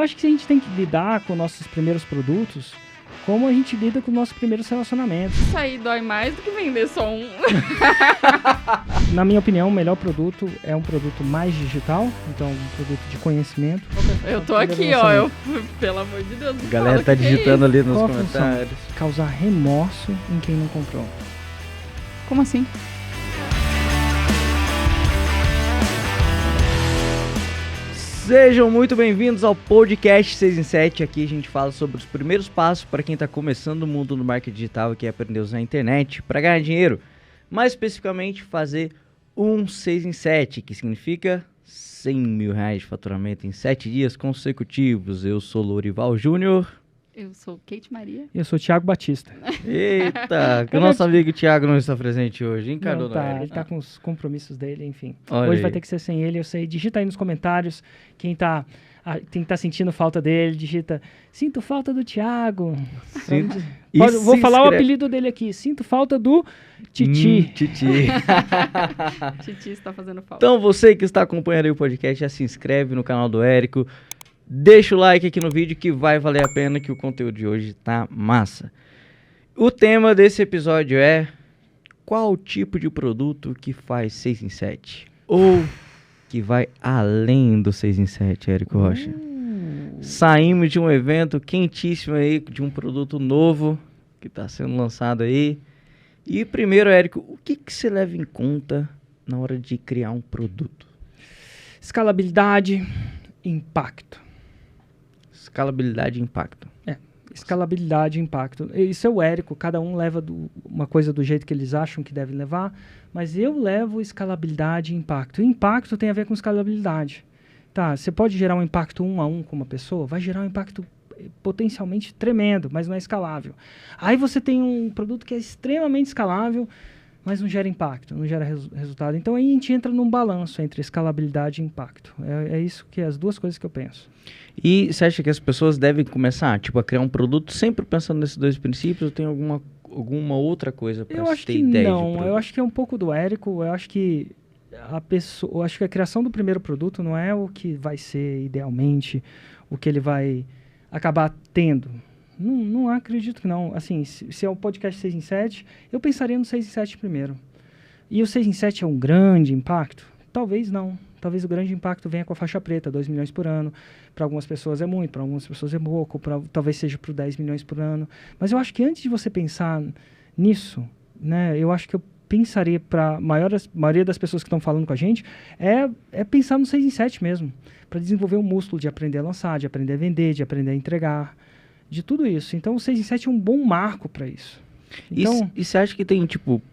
acho que a gente tem que lidar com nossos primeiros produtos como a gente lida com os nossos primeiros relacionamentos. Isso aí dói mais do que vender só um. Na minha opinião, o melhor produto é um produto mais digital, então um produto de conhecimento. Eu tô aqui, ó, pelo amor de Deus. A galera tá digitando ali nos Qual a comentários. função? Causar remorso em quem não comprou. Como assim? Sejam muito bem-vindos ao podcast 6 em 7. Aqui a gente fala sobre os primeiros passos para quem está começando no mundo do marketing digital e quer aprender a usar a internet para ganhar dinheiro. Mais especificamente, fazer um 6 em 7, que significa 100 mil reais de faturamento em 7 dias consecutivos. Eu sou Lourival Júnior. Eu sou Kate Maria. E eu sou o Thiago Batista. Eita, que o nosso amigo Thiago não está presente hoje, hein, Não, Cardona? ele tá com os compromissos dele, enfim. Olha Hoje aí. vai ter que ser sem ele, eu sei. Digita aí nos comentários quem tá sentindo falta dele, digita, sinto falta do Thiago. E Vou se falar o inscreve. apelido dele aqui, sinto falta do Titi. Titi. Titi está fazendo falta. Então você que está acompanhando aí o podcast, já se inscreve no canal do Érico. Deixa o like aqui no vídeo que vai valer a pena, que o conteúdo de hoje tá massa. O tema desse episódio é: qual tipo de produto que faz 6 em 7? Ou que vai além do 6 em 7, Érico Rocha? Saímos de um evento quentíssimo aí, de um produto novo que está sendo lançado aí. E primeiro, Érico, o que você leva em conta na hora de criar um produto? Escalabilidade, impacto. Escalabilidade e impacto. Escalabilidade e impacto. Isso é o Érico, cada um leva uma coisa do jeito que eles acham que devem levar, mas eu levo escalabilidade e impacto. E impacto tem a ver com escalabilidade. Tá, você pode gerar um impacto 1 a 1 com uma pessoa, vai gerar um impacto potencialmente tremendo, mas não é escalável. Aí você tem um produto que é extremamente escalável, mas não gera impacto, não gera resultado. Então aí a gente entra num balanço entre escalabilidade e impacto. É isso que é as duas coisas que eu penso. E você acha que as pessoas devem começar, a criar um produto sempre pensando nesses dois princípios, ou tem alguma outra coisa para Eu acho ter que ideia de não, produto? eu acho que é um pouco do Érico, eu acho que a criação do primeiro produto não é o que vai ser idealmente, o que ele vai acabar tendo. Não acredito que não. Assim, se é o podcast 6 em 7, eu pensaria no 6 em 7 primeiro. E o 6 em 7 é um grande impacto? Talvez não. Talvez o grande impacto venha com a faixa preta, 2 milhões por ano. Para algumas pessoas é muito, para algumas pessoas é pouco, talvez seja para 10 milhões por ano. Mas eu acho que antes de você pensar nisso, né, eu acho que eu pensaria para a maioria das pessoas que estão falando com a gente, é pensar no 6 em 7 mesmo. Para desenvolver o músculo de aprender a lançar, de aprender a vender, de aprender a entregar, de tudo isso. Então o 6 em 7 é um bom marco para isso. Então, E você acha que tem,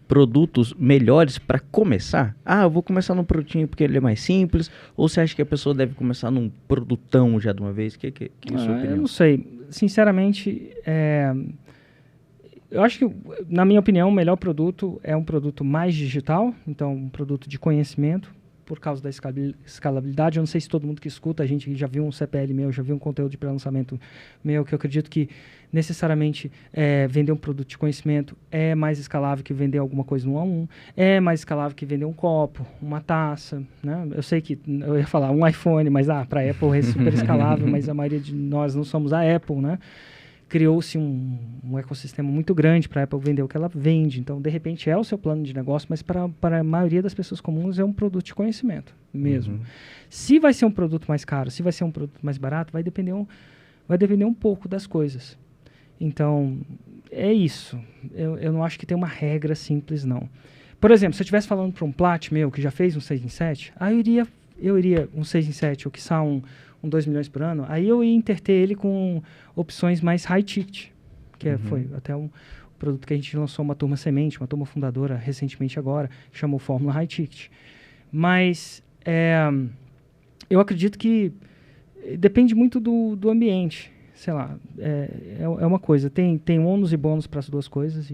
produtos melhores para começar? Ah, eu vou começar num produtinho porque ele é mais simples, ou você acha que a pessoa deve começar num produtão já de uma vez? Que é a sua opinião? eu não sei. Sinceramente, eu acho que, na minha opinião, o melhor produto é um produto mais digital, então um produto de conhecimento, por causa da escalabilidade. Eu não sei se todo mundo que escuta, a gente já viu um CPL meu, já viu um conteúdo de pré-lançamento meu, que eu acredito que necessariamente vender um produto de conhecimento é mais escalável que vender alguma coisa no 1 a 1, é mais escalável que vender um copo, uma taça, né? Eu sei que eu ia falar um iPhone, mas para a Apple é super escalável, mas a maioria de nós não somos a Apple, né? Criou-se um ecossistema muito grande para a Apple vender o que ela vende. Então, de repente, é o seu plano de negócio, mas para a maioria das pessoas comuns é um produto de conhecimento mesmo. Uhum. Se vai ser um produto mais caro, se vai ser um produto mais barato, vai depender um pouco das coisas. Então, é isso. Eu não acho que tem uma regra simples, não. Por exemplo, se eu estivesse falando para um Plat meu que já fez um 6 em 7, aí eu iria um 6 em 7, ou quiçá um 2 milhões por ano, aí eu ia interter ele com opções mais high ticket, que foi até um produto que a gente lançou, uma turma semente, uma turma fundadora recentemente agora, que chamou Fórmula High Ticket. Mas eu acredito que depende muito do ambiente, sei lá, é uma coisa, tem ônus e bônus para as duas coisas,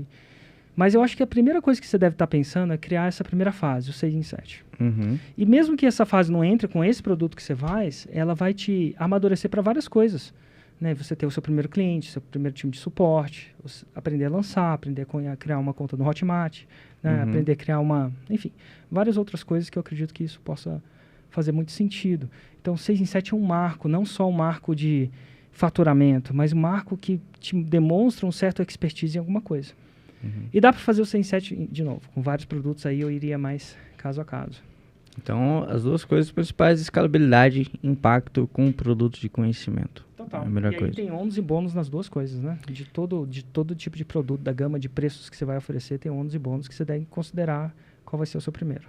mas eu acho que a primeira coisa que você deve estar pensando é criar essa primeira fase, o 6 em 7. Uhum. E mesmo que essa fase não entre com esse produto que você faz, ela vai te amadurecer para várias coisas. Né? Você ter o seu primeiro cliente, seu primeiro time de suporte, aprender a lançar, aprender a criar uma conta no Hotmart, né? Aprender a criar enfim, várias outras coisas que eu acredito que isso possa fazer muito sentido. Então, o 6 em 7 é um marco, não só um marco de faturamento, mas um marco que te demonstra um certo expertise em alguma coisa. E dá para fazer o 6 em 7 de novo. Com vários produtos aí eu iria mais caso a caso. Então, as duas coisas principais, escalabilidade e impacto com produtos de conhecimento. Total. É a melhor e aí coisa. tem ônus e bônus nas duas coisas, né? De todo tipo de produto, da gama de preços que você vai oferecer, tem ônus e bônus que você deve considerar qual vai ser o seu primeiro.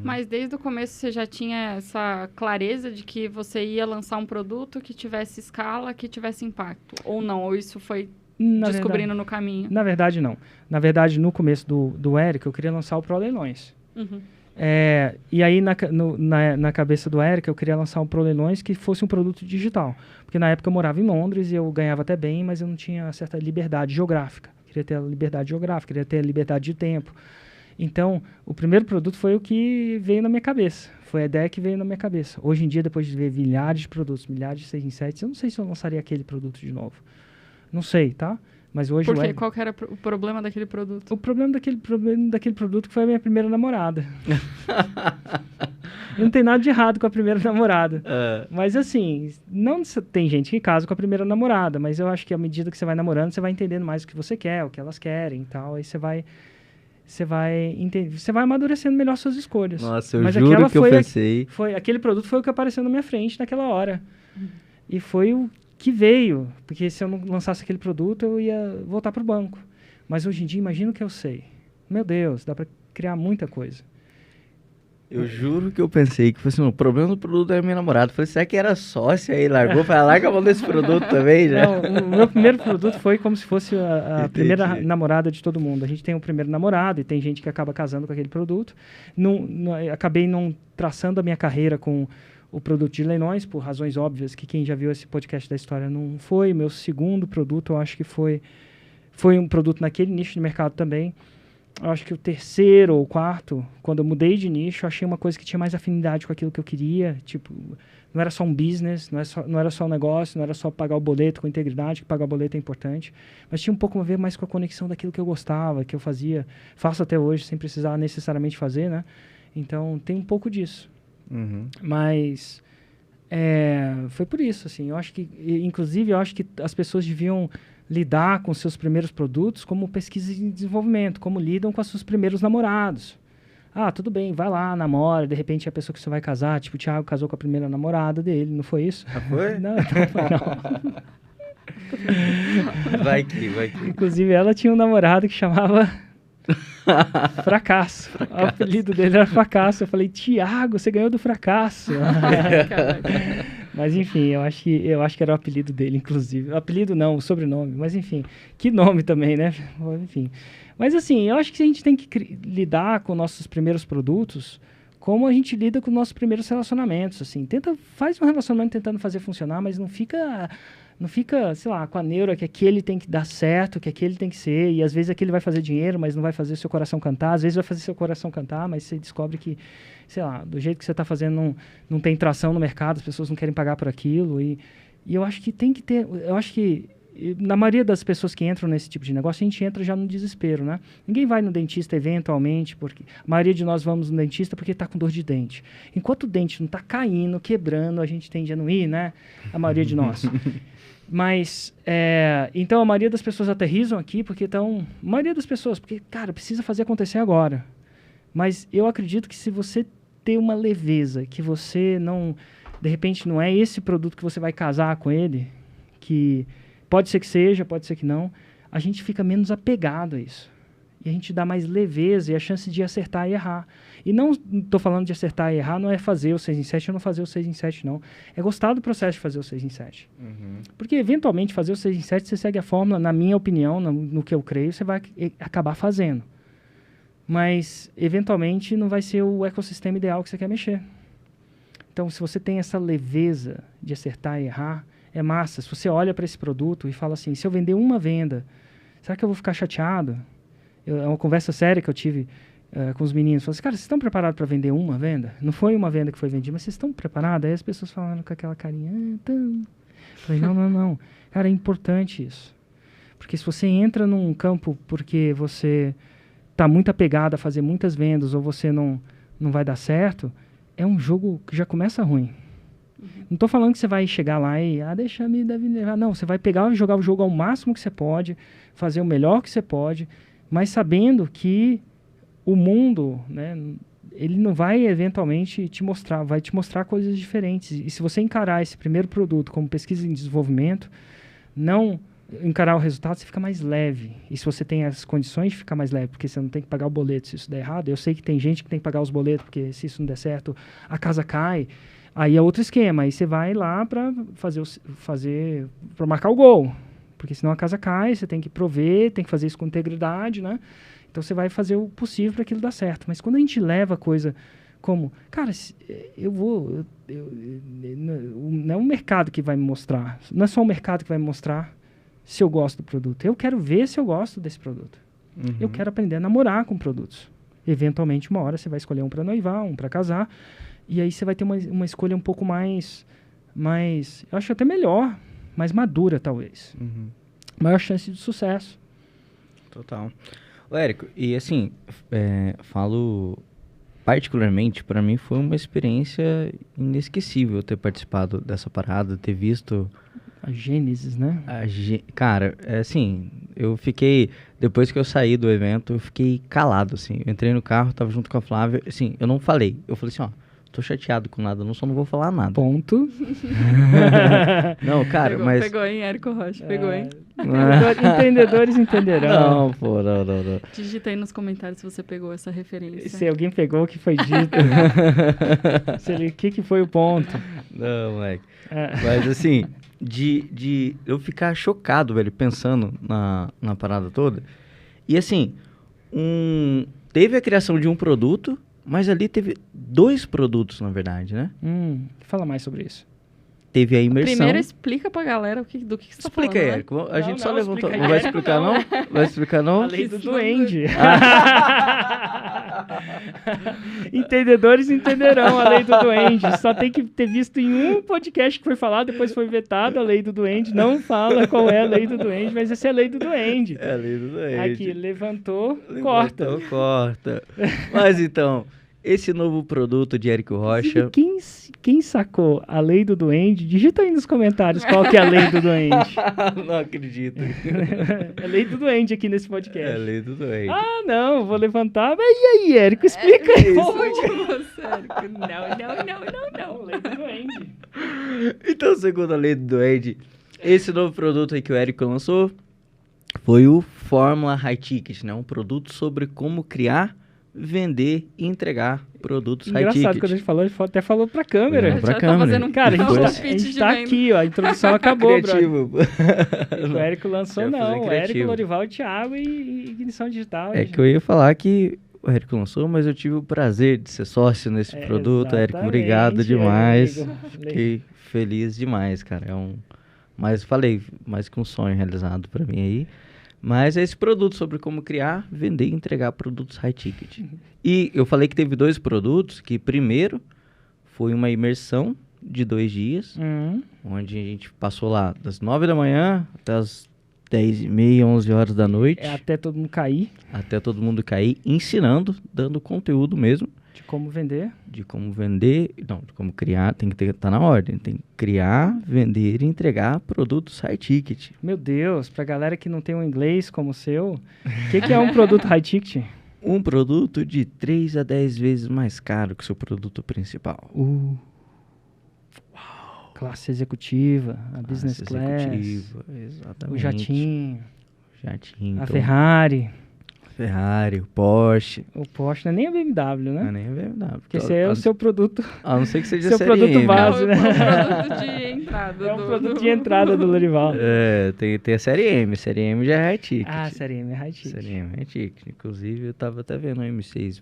Mas desde o começo você já tinha essa clareza de que você ia lançar um produto que tivesse escala, que tivesse impacto? Ou não? Ou isso foi descobrindo no caminho? Na verdade, não. Na verdade, no começo do Érico, eu queria lançar o Pro Leilões. E aí, na cabeça do Érico, eu queria lançar um Pro Leilões que fosse um produto digital. Porque na época eu morava em Londres e eu ganhava até bem, mas eu não tinha certa liberdade geográfica. Queria ter a liberdade geográfica, queria ter a liberdade de tempo. Então, o primeiro produto foi o que veio na minha cabeça. Foi a ideia que veio na minha cabeça. Hoje em dia, depois de ver milhares de produtos, milhares de 6 em 7, eu não sei se eu lançaria aquele produto de novo. Não sei, tá? Mas hoje... Por quê? Qual que era o problema daquele produto? O problema daquele produto que foi a minha primeira namorada. Não tem nada de errado com a primeira namorada. Mas assim, não tem gente que casa com a primeira namorada, mas eu acho que à medida que você vai namorando, você vai entendendo mais o que você quer, o que elas querem e tal. Aí você vai amadurecendo melhor suas escolhas. Nossa, eu juro que eu pensei... Aquele produto foi o que apareceu na minha frente naquela hora. E foi o que veio, porque se eu não lançasse aquele produto, eu ia voltar para o banco. Mas hoje em dia, imagina o que eu sei. Meu Deus, dá para criar muita coisa. Eu juro que eu pensei que fosse o problema do produto da minha namorada. Eu falei, será que era sócia aí? Largou para larga a mão desse produto também, já? Não, o meu primeiro produto foi como se fosse a primeira namorada de todo mundo. A gente tem um primeiro namorado e tem gente que acaba casando com aquele produto. Acabei não traçando a minha carreira com o produto de leilões, por razões óbvias, que quem já viu esse podcast da história não foi. Meu segundo produto, eu acho que foi um produto naquele nicho de mercado também. Eu acho que o terceiro ou quarto, quando eu mudei de nicho, eu achei uma coisa que tinha mais afinidade com aquilo que eu queria. Tipo, não era só um business, não era só um negócio, não era só pagar o boleto com integridade, que pagar o boleto é importante, mas tinha um pouco a ver mais com a conexão daquilo que eu gostava, que eu faço até hoje, sem precisar necessariamente fazer, né? Então, tem um pouco disso. Mas foi por isso, assim. Eu acho que, inclusive, as pessoas deviam lidar com seus primeiros produtos como pesquisa e desenvolvimento, como lidam com os seus primeiros namorados. Ah, tudo bem, vai lá, namora, de repente a pessoa que você vai casar, tipo o Thiago casou com a primeira namorada dele, não foi isso? Ah, foi? Não foi não. Vai que. Inclusive ela tinha um namorado que chamava Fracasso. O apelido dele era Fracasso. Eu falei, Thiago, você ganhou do Fracasso. Mas enfim, eu acho que era o apelido dele, inclusive. O apelido não, o sobrenome. Mas enfim, que nome também, né? Enfim. Mas assim, eu acho que a gente tem que lidar com nossos primeiros produtos como a gente lida com nossos primeiros relacionamentos. Assim. Faz um relacionamento tentando fazer funcionar, mas não fica, sei lá, com a neura que aquele tem que dar certo, que aquele tem que ser, e às vezes aquele vai fazer dinheiro, mas não vai fazer seu coração cantar, às vezes vai fazer seu coração cantar, mas você descobre que, sei lá, do jeito que você está fazendo não tem tração no mercado, as pessoas não querem pagar por aquilo, e eu acho que tem que ter, eu acho que na maioria das pessoas que entram nesse tipo de negócio, a gente entra já no desespero, né? Ninguém vai no dentista eventualmente, porque a maioria de nós vamos no dentista porque está com dor de dente. Enquanto o dente não está caindo, quebrando, a gente tende a não ir, né? A maioria de nós. Mas, então a maioria das pessoas aterrissam aqui porque cara, precisa fazer acontecer agora. Mas eu acredito que se você ter uma leveza, que você não, de repente não é esse produto que você vai casar com ele, que pode ser que seja, pode ser que não, a gente fica menos apegado a isso. E a gente dá mais leveza e a chance de acertar e errar. E não estou falando de acertar e errar, não é fazer o 6 em 7 ou não fazer o 6 em 7, não. É gostar do processo de fazer o 6 em 7. Porque, eventualmente, fazer o 6 em 7, você segue a fórmula, na minha opinião, no que eu creio, você vai acabar fazendo. Mas, eventualmente, não vai ser o ecossistema ideal que você quer mexer. Então, se você tem essa leveza de acertar e errar, é massa. Se você olha para esse produto e fala assim, se eu vender uma venda, será que eu vou ficar chateado? É uma conversa séria que eu tive com os meninos. Falei assim, cara, vocês estão preparados para vender uma venda? Não foi uma venda que foi vendida, mas vocês estão preparados? Aí as pessoas falando com aquela carinha, então... Falei, não. Cara, é importante isso. Porque se você entra num campo porque você está muito apegado a fazer muitas vendas ou você não vai dar certo, é um jogo que já começa ruim. Não tô falando que você vai chegar lá e, deixa a vida vir levar. Não, você vai pegar e jogar o jogo ao máximo que você pode, fazer o melhor que você pode, mas sabendo que o mundo, né, ele não vai eventualmente te mostrar, vai te mostrar coisas diferentes. E se você encarar esse primeiro produto como pesquisa em desenvolvimento, não encarar o resultado, você fica mais leve. E se você tem as condições de ficar mais leve, porque você não tem que pagar o boleto se isso der errado, eu sei que tem gente que tem que pagar os boletos, porque se isso não der certo, a casa cai. Aí é outro esquema, aí você vai lá para para marcar o gol, porque senão a casa cai, você tem que prover, tem que fazer isso com integridade, né? Então você vai fazer o possível para aquilo dar certo. Mas quando a gente leva a coisa como, cara, não é o mercado que vai me mostrar, não é só o mercado que vai me mostrar se eu gosto do produto. Eu quero ver se eu gosto desse produto. Eu quero aprender a namorar com produtos. Eventualmente, uma hora você vai escolher um para noivar, um para casar. E aí você vai ter uma escolha um pouco mais, eu acho até melhor, mais madura, talvez. Maior chance de sucesso. Total. Ô, Érico, e assim, falo particularmente, para mim foi uma experiência inesquecível ter participado dessa parada, ter visto... A Gênesis, né? Cara, assim, eu fiquei... Depois que eu saí do evento, eu fiquei calado, assim. Eu entrei no carro, tava junto com a Flávia, assim, eu não falei. Eu falei assim, ó, tô chateado com nada, só não vou falar nada. Ponto. Não, cara, mas... Pegou, hein, Érico Rocha? Pegou, hein? Entendedores entenderão. Não, pô, não. Digita aí nos comentários se você pegou essa referência. Se alguém pegou, o que foi dito. O que foi o ponto. Não, moleque. Mas assim, de eu ficar chocado, velho, pensando na parada toda. E assim, teve a criação de um produto, mas ali teve 2 produtos, na verdade, né? Fala mais sobre isso. Teve a imersão. Primeiro explica pra galera do que você tá falando. Explica aí, Érico. A gente só levantou. Explica aí. Não vai explicar, não? Vai explicar, não? A lei do duende. Entendedores entenderão a lei do duende. Só tem que ter visto em um podcast que foi falado, depois foi vetado a lei do duende. Não fala qual é a lei do duende, mas essa é a lei do duende. É a lei do duende. Aqui, levantou, corta. Mas então... Esse novo produto de Érico Rocha... Quem sacou a lei do duende, digita aí nos comentários qual que é a lei do duende. Não acredito. É a lei do duende aqui nesse podcast. É a lei do duende. Não, vou levantar. Mas e aí, Érico, explica aí. Não, lei do duende. Então, segundo a lei do duende, esse novo produto aí que o Érico lançou foi o Fórmula High Ticket, né? Um produto sobre como criar, vender e entregar produtos high ticket. Engraçado, quando a gente falou, ele até falou pra câmera. Pra já câmera. tá fazendo Cara, a pitch gente de tá venda. aqui, ó. A introdução acabou, Criativo. brother. O Érico lançou, Já não. fazer O Érico, criativo. Lorival, Thiago e Ignição Digital. É que eu ia falar que o Érico lançou, mas eu tive o prazer de ser sócio nesse produto. Érico, obrigado demais. Amigo. Fiquei feliz demais, cara. Mas falei, mais que um sonho realizado pra mim aí. Mas é esse produto sobre como criar, vender e entregar produtos high ticket. E eu falei que teve 2 produtos, que primeiro foi uma imersão de 2 dias, onde a gente passou lá das 9 da manhã até as 10h30, 11 horas da noite. Até todo mundo cair. Até todo mundo cair, ensinando, dando conteúdo mesmo. De como vender. De como vender, não, de como criar, tem que estar na ordem. Tem que criar, vender e entregar produtos high ticket. Meu Deus, pra galera que não tem um inglês como o seu, o que é um produto high ticket? Um produto de 3 a 10 vezes mais caro que o seu produto principal. Classe executiva, a business class, exatamente. o jatinho, a então, Ferrari, o Porsche. O Porsche não é nem a BMW, né? Não é nem a BMW. Porque esse é o seu produto. A não ser que seja seu série produto M. base, né? É um produto de entrada. É um produto de entrada do Lorival. Tem a série M. Série M já é high ticket. Ah, série M é high ticket. Série M é high ticket. Inclusive, eu tava até vendo o M6.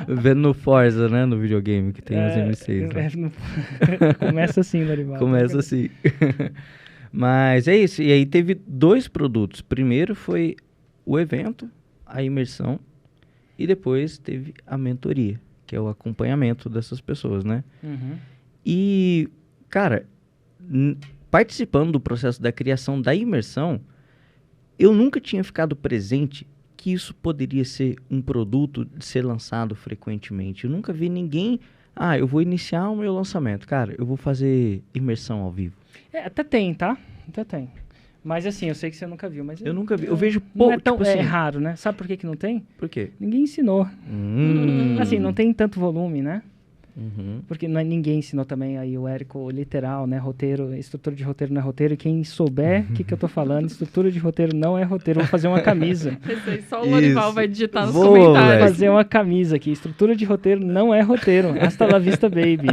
Vendo no Forza, né? No videogame, que tem os M6. Né? Começa assim, Lorival. Começa assim. Mas é isso. E aí teve 2 produtos. Primeiro foi o evento, a imersão, e depois teve a mentoria, que é o acompanhamento dessas pessoas, né? E, cara, participando do processo da criação da imersão, eu nunca tinha ficado presente que isso poderia ser um produto de ser lançado frequentemente? Eu nunca vi ninguém... eu vou iniciar o meu lançamento. Cara, eu vou fazer imersão ao vivo. Até tem, tá? Até tem. Mas assim, eu sei que você nunca viu, mas... Eu nunca vi. Eu vejo pouco, não é tão, tipo assim... É raro, né? Sabe por que não tem? Por quê? Ninguém ensinou. Assim, não tem tanto volume, né? Porque ninguém ensinou também aí o Érico literal, né? Roteiro, estrutura de roteiro não é roteiro. E quem souber o que eu tô falando, estrutura de roteiro não é roteiro. Eu vou fazer uma camisa. Só o Lorival vai digitar nos comentários. Vou fazer uma camisa aqui. Estrutura de roteiro não é roteiro. Hasta la vista, baby.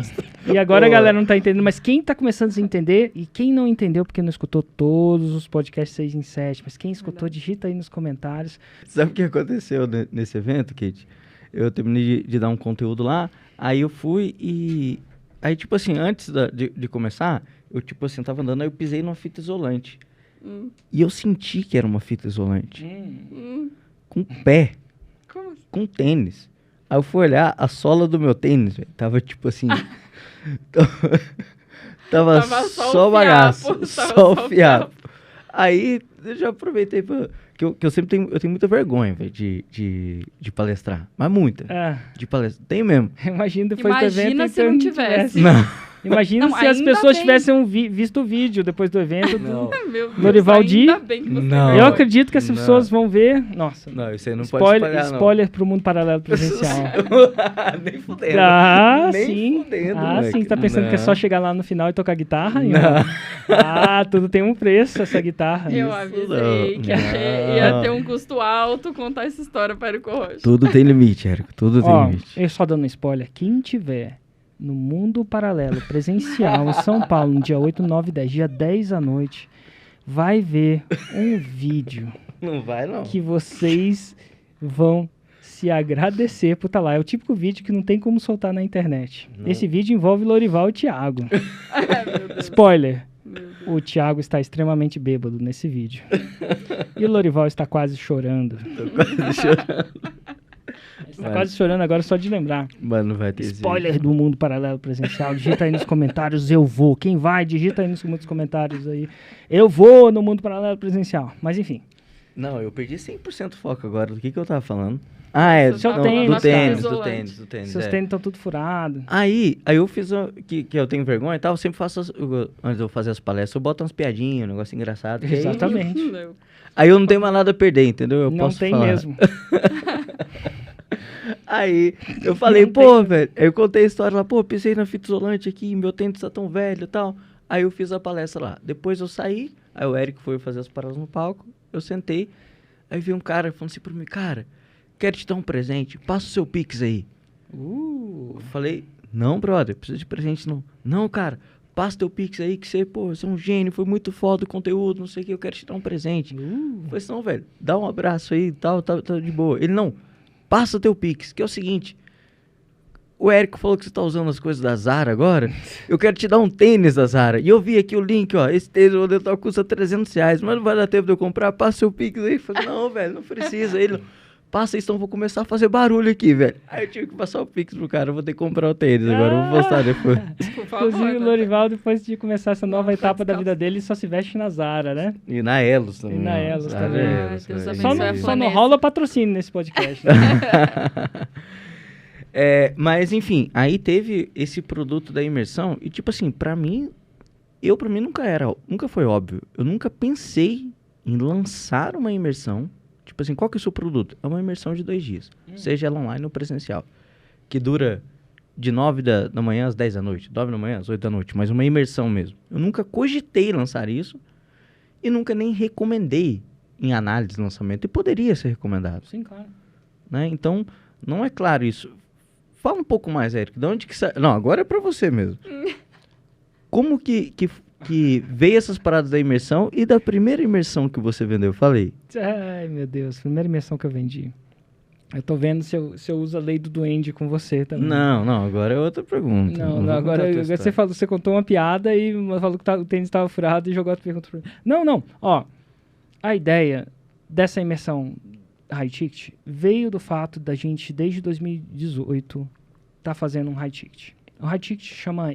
E agora a galera não tá entendendo, mas quem tá começando a se entender, e quem não entendeu porque não escutou todos os podcasts 6 em 7, mas quem escutou, digita aí nos comentários. Sabe o que aconteceu nesse evento, Kate? Eu terminei de dar um conteúdo lá, aí eu fui e... Aí, tipo assim, antes de começar, eu, tipo assim, tava andando, aí eu pisei numa fita isolante. E eu senti que era uma fita isolante. Com pé. Como assim? Com tênis. Aí eu fui olhar, a sola do meu tênis, véio, tava tipo assim... tava só bagaço. Só o fiapo. Aí, eu já aproveitei pra... Que eu sempre tenho muita vergonha, véio, de palestrar. Mas muita. De palestrar. Tenho mesmo. Imagina depois do evento. Imagina se não tivesse. Não. Imagina se as pessoas tivessem visto o vídeo depois do evento. Não. Meu Deus, Lorival ainda bem que você Não. Eu acredito que as pessoas vão ver. Nossa. Não, isso aí não pode espalhar, não. Spoiler pro mundo paralelo presencial. Nem fudendo. Nem sim. Fudendo, moleque. Sim. Tá pensando que é só chegar lá no final e tocar guitarra? Não. Tudo tem um preço, essa guitarra. Eu avisei que ia ter um custo alto contar essa história para o Corroxo. Tudo tem limite, Érico. Tudo tem limite. Eu só dando um spoiler. Quem tiver no mundo paralelo presencial em São Paulo, no dia 8, 9 e 10, dia 10 à noite, vai ver um vídeo. Não vai, não. Que vocês vão se agradecer por estar lá. É o típico vídeo que não tem como soltar na internet. Não. Esse vídeo envolve Lorival e Thiago. Spoiler. O Thiago está extremamente bêbado nesse vídeo. E o Lorival está quase chorando. Tô quase chorando. Tá quase chorando agora só de lembrar. Mano, vai ter spoiler do mundo paralelo presencial. Digita aí nos comentários, eu vou. Quem vai, digita aí nos comentários aí. Eu vou no mundo paralelo presencial. Mas enfim. Não, eu perdi 100% foco agora. Do que eu tava falando? Do tênis. Seus tênis estão tudo furados. Aí eu fiz, que eu tenho vergonha e tal, eu sempre faço, antes de eu fazer as palestras, eu boto umas piadinhas, um negócio engraçado. Exatamente. Aí eu não tenho mais nada a perder, entendeu? Eu não posso tem falar. Mesmo. Aí eu falei, velho, eu contei a história lá, pisei na fita isolante aqui, meu tênis tá tão velho e tal. Aí eu fiz a palestra lá. Depois eu saí, aí o Érico foi fazer as paradas no palco, eu sentei, aí veio um cara falando assim pra mim, cara, quero te dar um presente, passa o seu Pix aí. Eu falei, não, brother, precisa de presente não. Não, cara, passa teu Pix aí, que você é um gênio, foi muito foda o conteúdo, não sei o que, eu quero te dar um presente. Eu falei assim, não, velho, dá um abraço aí e tal, tá de boa. Ele, não, passa teu Pix, que é o seguinte, o Érico falou que você tá usando as coisas da Zara agora, eu quero te dar um tênis da Zara. E eu vi aqui o link, ó, esse tênis custa R$300, mas não vai dar tempo de eu comprar, passa seu Pix aí. Eu falei, não, velho, não precisa. Ele, passa isso, então eu vou começar a fazer barulho aqui, velho. Aí eu tive que passar o Pix pro cara, eu vou ter que comprar o tênis agora, eu vou postar depois. Inclusive o Lorival, depois de começar essa nova etapa da vida dele, só se veste na Zara, né? E na Elos também. E na Elos também. Só não rola patrocínio nesse podcast, né? Mas enfim, aí teve esse produto da imersão e tipo assim, pra mim nunca foi óbvio. Eu nunca pensei em lançar uma imersão. Tipo assim, qual que é o seu produto? É uma imersão de 2 dias, seja ela online ou presencial, que dura de 9 da manhã às 10 da noite, 9 da manhã às 8 da noite, mas uma imersão mesmo. Eu nunca cogitei lançar isso e nunca nem recomendei em análise de lançamento, e poderia ser recomendado. Sim, claro. Né? Então, não é claro isso. Fala um pouco mais, Érico, de onde que sai... Não, agora é pra você mesmo. Como que veio essas paradas da imersão e da primeira imersão que você vendeu? Falei. Ai, meu Deus. Primeira imersão que eu vendi. Eu tô vendo se eu uso a lei do duende com você também. Não, agora é outra pergunta. Não, agora você contou uma piada e falou que o tênis estava furado e jogou outra pergunta pra mim. Não. Ó, a ideia dessa imersão high ticket veio do fato da gente, desde 2018, tá fazendo um high ticket. O high ticket chama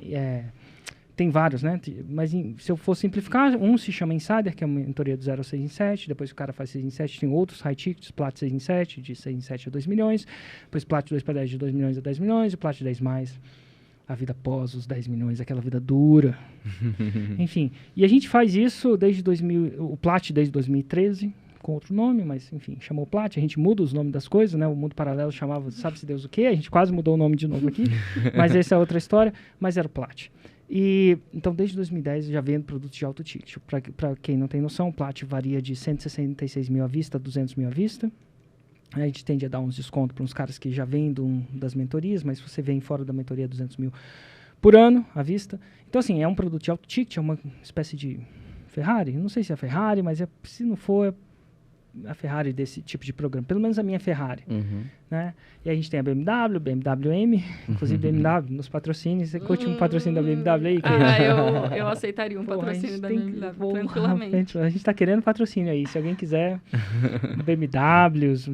Tem vários, né? Mas se eu for simplificar, um se chama Insider, que é uma mentoria do 0 a 6 em 7. Depois o cara faz 6 em 7. Tem outros high tickets, Plat 6 em 7, de 6 em 7 a 2 milhões. Depois Plat 2 para 10, de 2 milhões a 10 milhões. E Plat 10 mais, a vida após os 10 milhões, aquela vida dura. Enfim, e a gente faz isso desde o Plat desde 2013, com outro nome, mas enfim, chamou Plat. A gente muda os nomes das coisas, né? O Mundo Paralelo chamava sabe-se Deus o quê. A gente quase mudou o nome de novo aqui, mas essa é outra história. Mas era o Plat. E, então, desde 2010, já vendo produtos de alto ticket. Para quem não tem noção, o Plat varia de 166 mil à vista a 200 mil à vista. A gente tende a dar uns descontos para uns caras que já vêm das mentorias, mas se você vem fora da mentoria, 200 mil por ano à vista. Então, assim, é um produto de alto ticket, é uma espécie de Ferrari. Não sei se é Ferrari, mas se não for, a Ferrari desse tipo de programa. Pelo menos a minha Ferrari. Né? E a gente tem a BMW M, inclusive BMW nos patrocínios. Você curte um patrocínio da BMW aí? Eu aceitaria um patrocínio da BMW tranquilamente. A gente está querendo patrocínio aí. Se alguém quiser BMWs,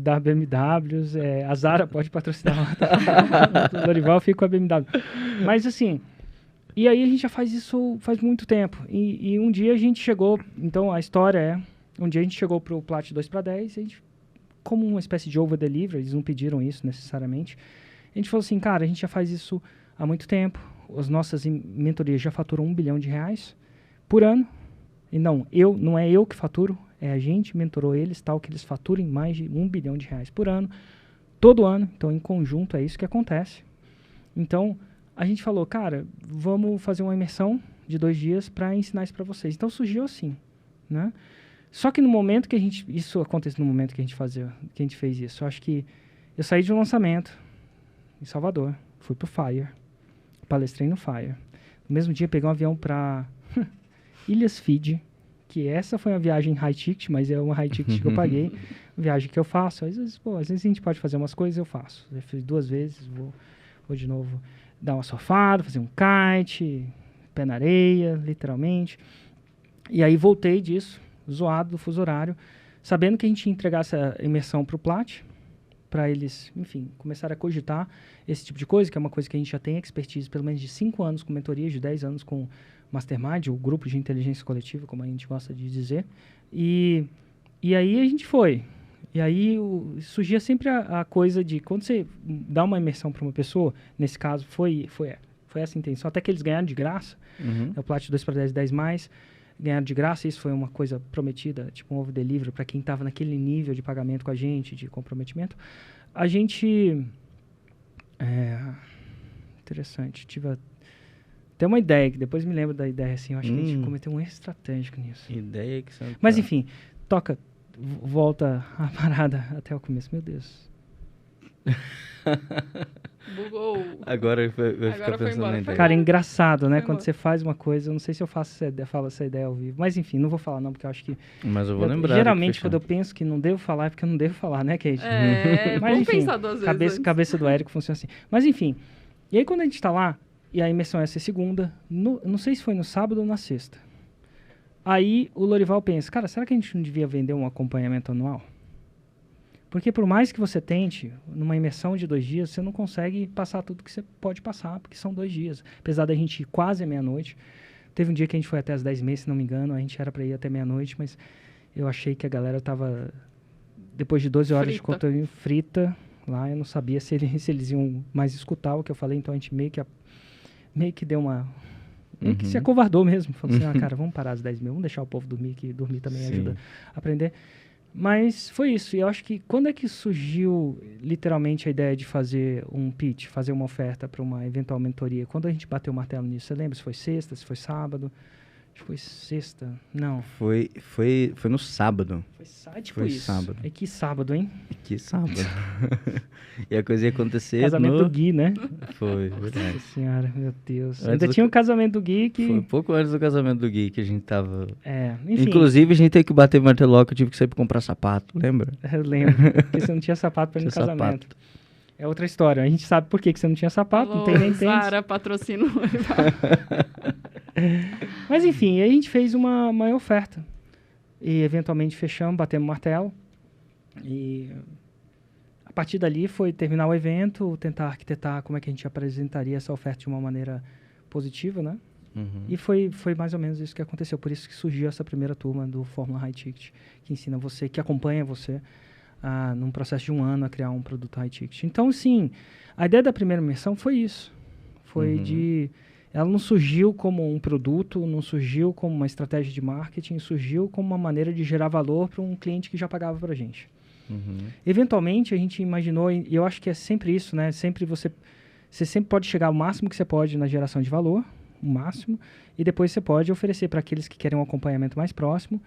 a Zara pode patrocinar. O Lorival fica com a BMW. Mas assim, e aí a gente já faz isso faz muito tempo. E um dia a gente chegou, então a história é, um dia a gente chegou para o Plat 2 para 10, a gente, como uma espécie de over-delivery, eles não pediram isso necessariamente. A gente falou assim, cara, a gente já faz isso há muito tempo, as nossas mentorias já faturam R$1 bilhão por ano. E não é eu que faturo, é a gente mentorou eles, tal, que eles faturem mais de R$1 bilhão por ano, todo ano. Então, em conjunto, é isso que acontece. Então, a gente falou, cara, vamos fazer uma imersão de 2 dias para ensinar isso para vocês. Então, surgiu assim, né? Só que no momento que isso acontece no momento que a gente fez isso. Eu acho que eu saí de um lançamento em Salvador, fui pro Fire, palestrei no Fire. No mesmo dia peguei um avião para Ilhas Fiji, que essa foi uma viagem high ticket, mas é uma high ticket que eu paguei. Viagem que eu faço, às vezes a gente pode fazer umas coisas, eu faço. Eu fiz 2 vezes, vou de novo dar uma surfada, fazer um kite, pé na areia, literalmente. E aí voltei disso, zoado do fuso horário, sabendo que a gente ia entregar essa imersão para o Plat, para eles, enfim, começarem a cogitar esse tipo de coisa, que é uma coisa que a gente já tem expertise pelo menos de 5 anos com mentorias, de 10 anos com Mastermind, o grupo de inteligência coletiva, como a gente gosta de dizer. E aí a gente foi. E aí surgia sempre a coisa de, quando você dá uma imersão para uma pessoa, nesse caso foi essa a intenção, até que eles ganharam de graça, o Plat 2 para 10, 10 mais, ganharam de graça, isso foi uma coisa prometida, tipo um over-delivery para quem estava naquele nível de pagamento com a gente, de comprometimento. A gente... interessante, tive até uma ideia, que depois me lembro da ideia, assim, eu acho que a gente cometeu um erro estratégico nisso. Ideia que você... Mas enfim, volta a parada até o começo, meu Deus. Bugou. Agora vai ficar pensando na ideia. Cara, é engraçado, né? Quando você faz uma coisa, eu não sei se eu falo essa ideia ao vivo. Mas enfim, não vou falar não, porque eu acho que... Mas eu vou lembrar. Geralmente, quando eu penso que não devo falar, é porque eu não devo falar, né, Kate? Mas enfim, pensar 2 vezes cabeça do Érico funciona assim. Mas enfim, e aí quando a gente tá lá, e a imersão ia ser segunda, não sei se foi no sábado ou na sexta. Aí o Lorival pensa, cara, será que a gente não devia vender um acompanhamento anual? Porque por mais que você tente, numa imersão de 2 dias, você não consegue passar tudo que você pode passar, porque são 2 dias. Apesar da gente ir quase à meia-noite. Teve um dia que a gente foi até as 10h30, se não me engano, a gente era para ir até meia-noite, mas eu achei que a galera tava, depois de 12 horas de conteúdo frita lá, eu não sabia se eles iam mais escutar o que eu falei, então a gente meio que deu uma... meio que se acovardou mesmo. Falou assim, cara, vamos parar às 10h30, vamos deixar o povo dormir, que dormir também ajuda a aprender. Mas foi isso. E eu acho que quando é que surgiu literalmente a ideia de fazer um pitch, fazer uma oferta para uma eventual mentoria? Quando a gente bateu o martelo nisso, você lembra se foi sexta, se foi sábado? Acho que foi sexta. Não. Foi no sábado. Foi isso. Sábado. E que sábado, hein? Que sábado. E a coisa ia acontecer casamento do Gui, né? Foi, verdade. Nossa senhora, meu Deus. Ainda tinha o casamento do Gui que... Foi pouco antes do casamento do Gui que a gente tava... enfim. Inclusive, a gente teve que bater martelo, eu tive que sair pra comprar sapato, lembra? Eu lembro, porque você não tinha sapato pra ir no casamento. Sapato. É outra história. A gente sabe por que você não tinha sapato, não tem nem tênis. Zara, patrocínio. Mas enfim, aí a gente fez uma oferta. E eventualmente fechamos, batemos martelo. E a partir dali foi terminar o evento, tentar arquitetar como é que a gente apresentaria essa oferta de uma maneira positiva, né? E foi mais ou menos isso que aconteceu. Por isso que surgiu essa primeira turma do Fórmula High Ticket, que ensina você, que acompanha você num processo de 1 ano a criar um produto High Ticket. Então, sim, a ideia da primeira imersão foi isso. Foi ela não surgiu como um produto, não surgiu como uma estratégia de marketing, surgiu como uma maneira de gerar valor para um cliente que já pagava para a gente. Eventualmente, a gente imaginou, e eu acho que é sempre isso, né? Sempre você sempre pode chegar ao máximo que você pode na geração de valor, o máximo, e depois você pode oferecer para aqueles que querem um acompanhamento mais próximo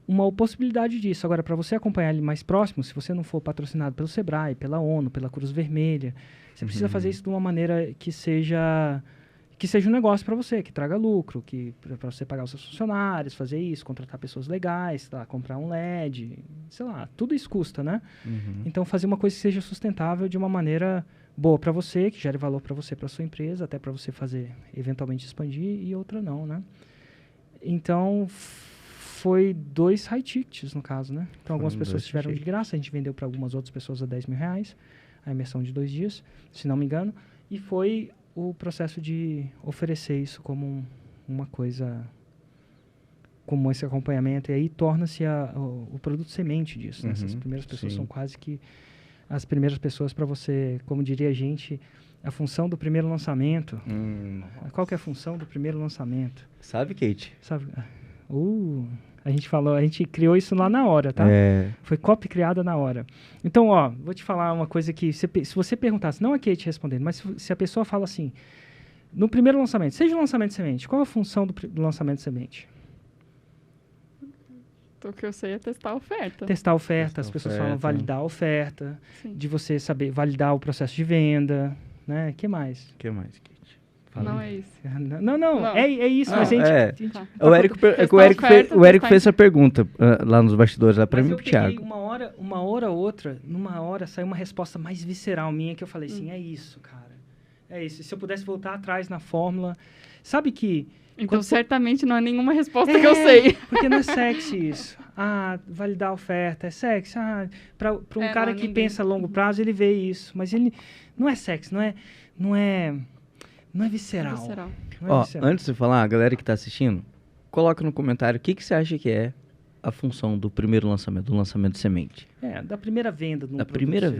uma possibilidade disso. Agora, para você acompanhar ele mais próximo, se você não for patrocinado pelo Sebrae, pela ONU, pela Cruz Vermelha, você precisa fazer isso de uma maneira que seja um negócio para você, que traga lucro, para você pagar os seus funcionários, fazer isso, contratar pessoas legais, comprar um LED, sei lá, tudo isso custa, né? Então, fazer uma coisa que seja sustentável de uma maneira boa para você, que gere valor para você, para sua empresa, até para você fazer, eventualmente expandir, e outra não, né? Então, foi 2 high tickets, no caso, né? Então, algumas pessoas tiveram de graça, a gente vendeu para algumas outras pessoas a R$10 mil, a imersão de 2 dias, se não me engano, e foi o processo de oferecer isso como uma coisa, como esse acompanhamento, e aí torna-se o produto semente disso, né? Essas primeiras pessoas são quase que as primeiras pessoas para você, como diria a gente, a função do primeiro lançamento. Qual que é a função do primeiro lançamento? Sabe, Kate? Sabe? A gente criou isso lá na hora, tá? Foi copy criada na hora. Então, vou te falar uma coisa que, se você perguntasse, não a Kate respondendo, mas se a pessoa fala assim, no primeiro lançamento, seja o lançamento de semente, qual a função do lançamento de semente? O que eu sei é testar a oferta. Testar a oferta, as pessoas falam validar a oferta, de você saber validar o processo de venda, né? O que mais? O que mais, Kate? Não é isso. Não. É isso, mas a gente... O Érico fez essa pergunta lá nos bastidores, lá pra mim e pro Thiago. Uma hora ou outra, numa hora saiu uma resposta mais visceral minha, que eu falei assim, é isso, cara. É isso. Se eu pudesse voltar atrás na fórmula... Sabe que... Então, certamente não é nenhuma resposta que eu sei. Porque não é sexy isso. Validar a oferta é sexy. Para um cara que pensa a longo prazo, ele vê isso. Mas ele não é sexy, não é visceral. Não é visceral. Antes de falar, a galera que está assistindo, coloca no comentário o que você acha que é a função do primeiro lançamento, do lançamento de semente. Da primeira venda. Da primeira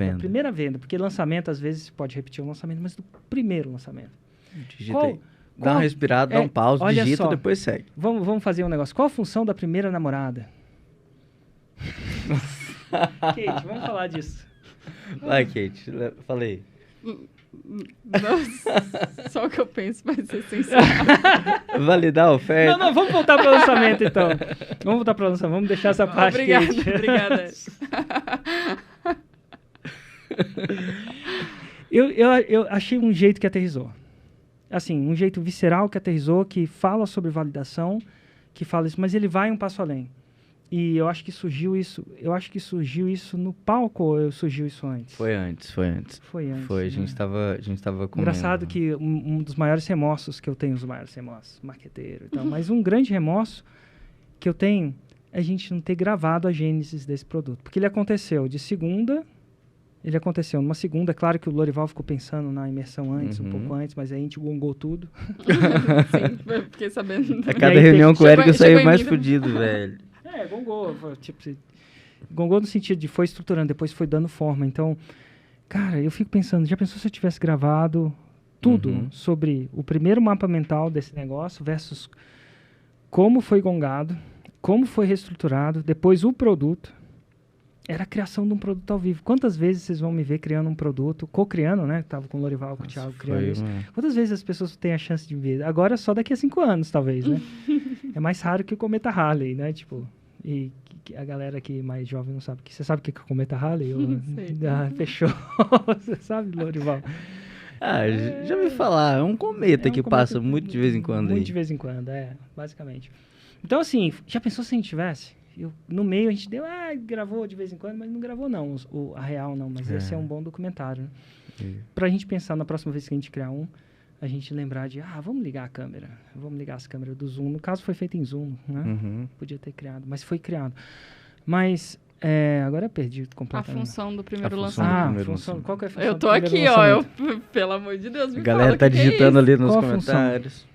venda, porque lançamento, às vezes, pode repetir o lançamento, mas do primeiro lançamento. Digita aí. Dá uma respirada, dá um pause, digita, depois segue. Vamos fazer um negócio. Qual a função da primeira namorada? Kate, vamos falar disso. Vai, Kate, falei. Nossa, só o que eu penso vai ser sincero. Validar a oferta. Não, vamos voltar para o lançamento, então. Vamos deixar essa parte. Obrigada. Eu achei um jeito que aterrizou. Assim, um jeito visceral que aterrizou, que fala sobre validação, que fala isso, mas ele vai um passo além. E eu acho que surgiu isso no palco, ou surgiu isso antes? Foi antes. Foi antes. Foi, a gente tava comendo. Engraçado que um dos maiores remorsos que eu tenho, marqueteiro e tal, mas um grande remorso que eu tenho é a gente não ter gravado a gênese desse produto. Porque ele aconteceu numa segunda, é claro que o Lorival ficou pensando na imersão antes, um pouco antes, mas aí a gente gongou tudo. Sim, fiquei sabendo. A cada reunião com o Érico eu saí mais fudido, velho. Gongou. Gongou no sentido de foi estruturando, depois foi dando forma. Então, cara, eu fico pensando, já pensou se eu tivesse gravado tudo sobre o primeiro mapa mental desse negócio versus como foi gongado, como foi reestruturado, depois o produto. Era a criação de um produto ao vivo. Quantas vezes vocês vão me ver criando um produto, co-criando, né? Tava com o Lorival, com o Thiago criando isso. Quantas vezes as pessoas têm a chance de ver? Agora só daqui a 5 anos, talvez, né? É mais raro que o Cometa Halley, né? Tipo, e a galera aqui mais jovem não sabe. Você sabe o que é o Cometa Halley? Fechou. Você sabe, Lorival? Já me falar. É um cometa que passa muito de vez em quando. Muito de vez em quando, basicamente. Então, assim, já pensou se a gente tivesse? No meio a gente gravou de vez em quando, mas não gravou não, a real não, mas esse é um bom documentário, né? Pra gente pensar na próxima vez que a gente criar a gente lembrar de, vamos ligar a câmera, vamos ligar as câmeras do Zoom, no caso foi feito em Zoom, né? Podia ter criado, mas foi criado. Mas, agora eu perdi completamente. A função do primeiro lançamento. Qual que é a função eu tô aqui, pelo amor de Deus, me a galera fala, tá digitando ali nos comentários.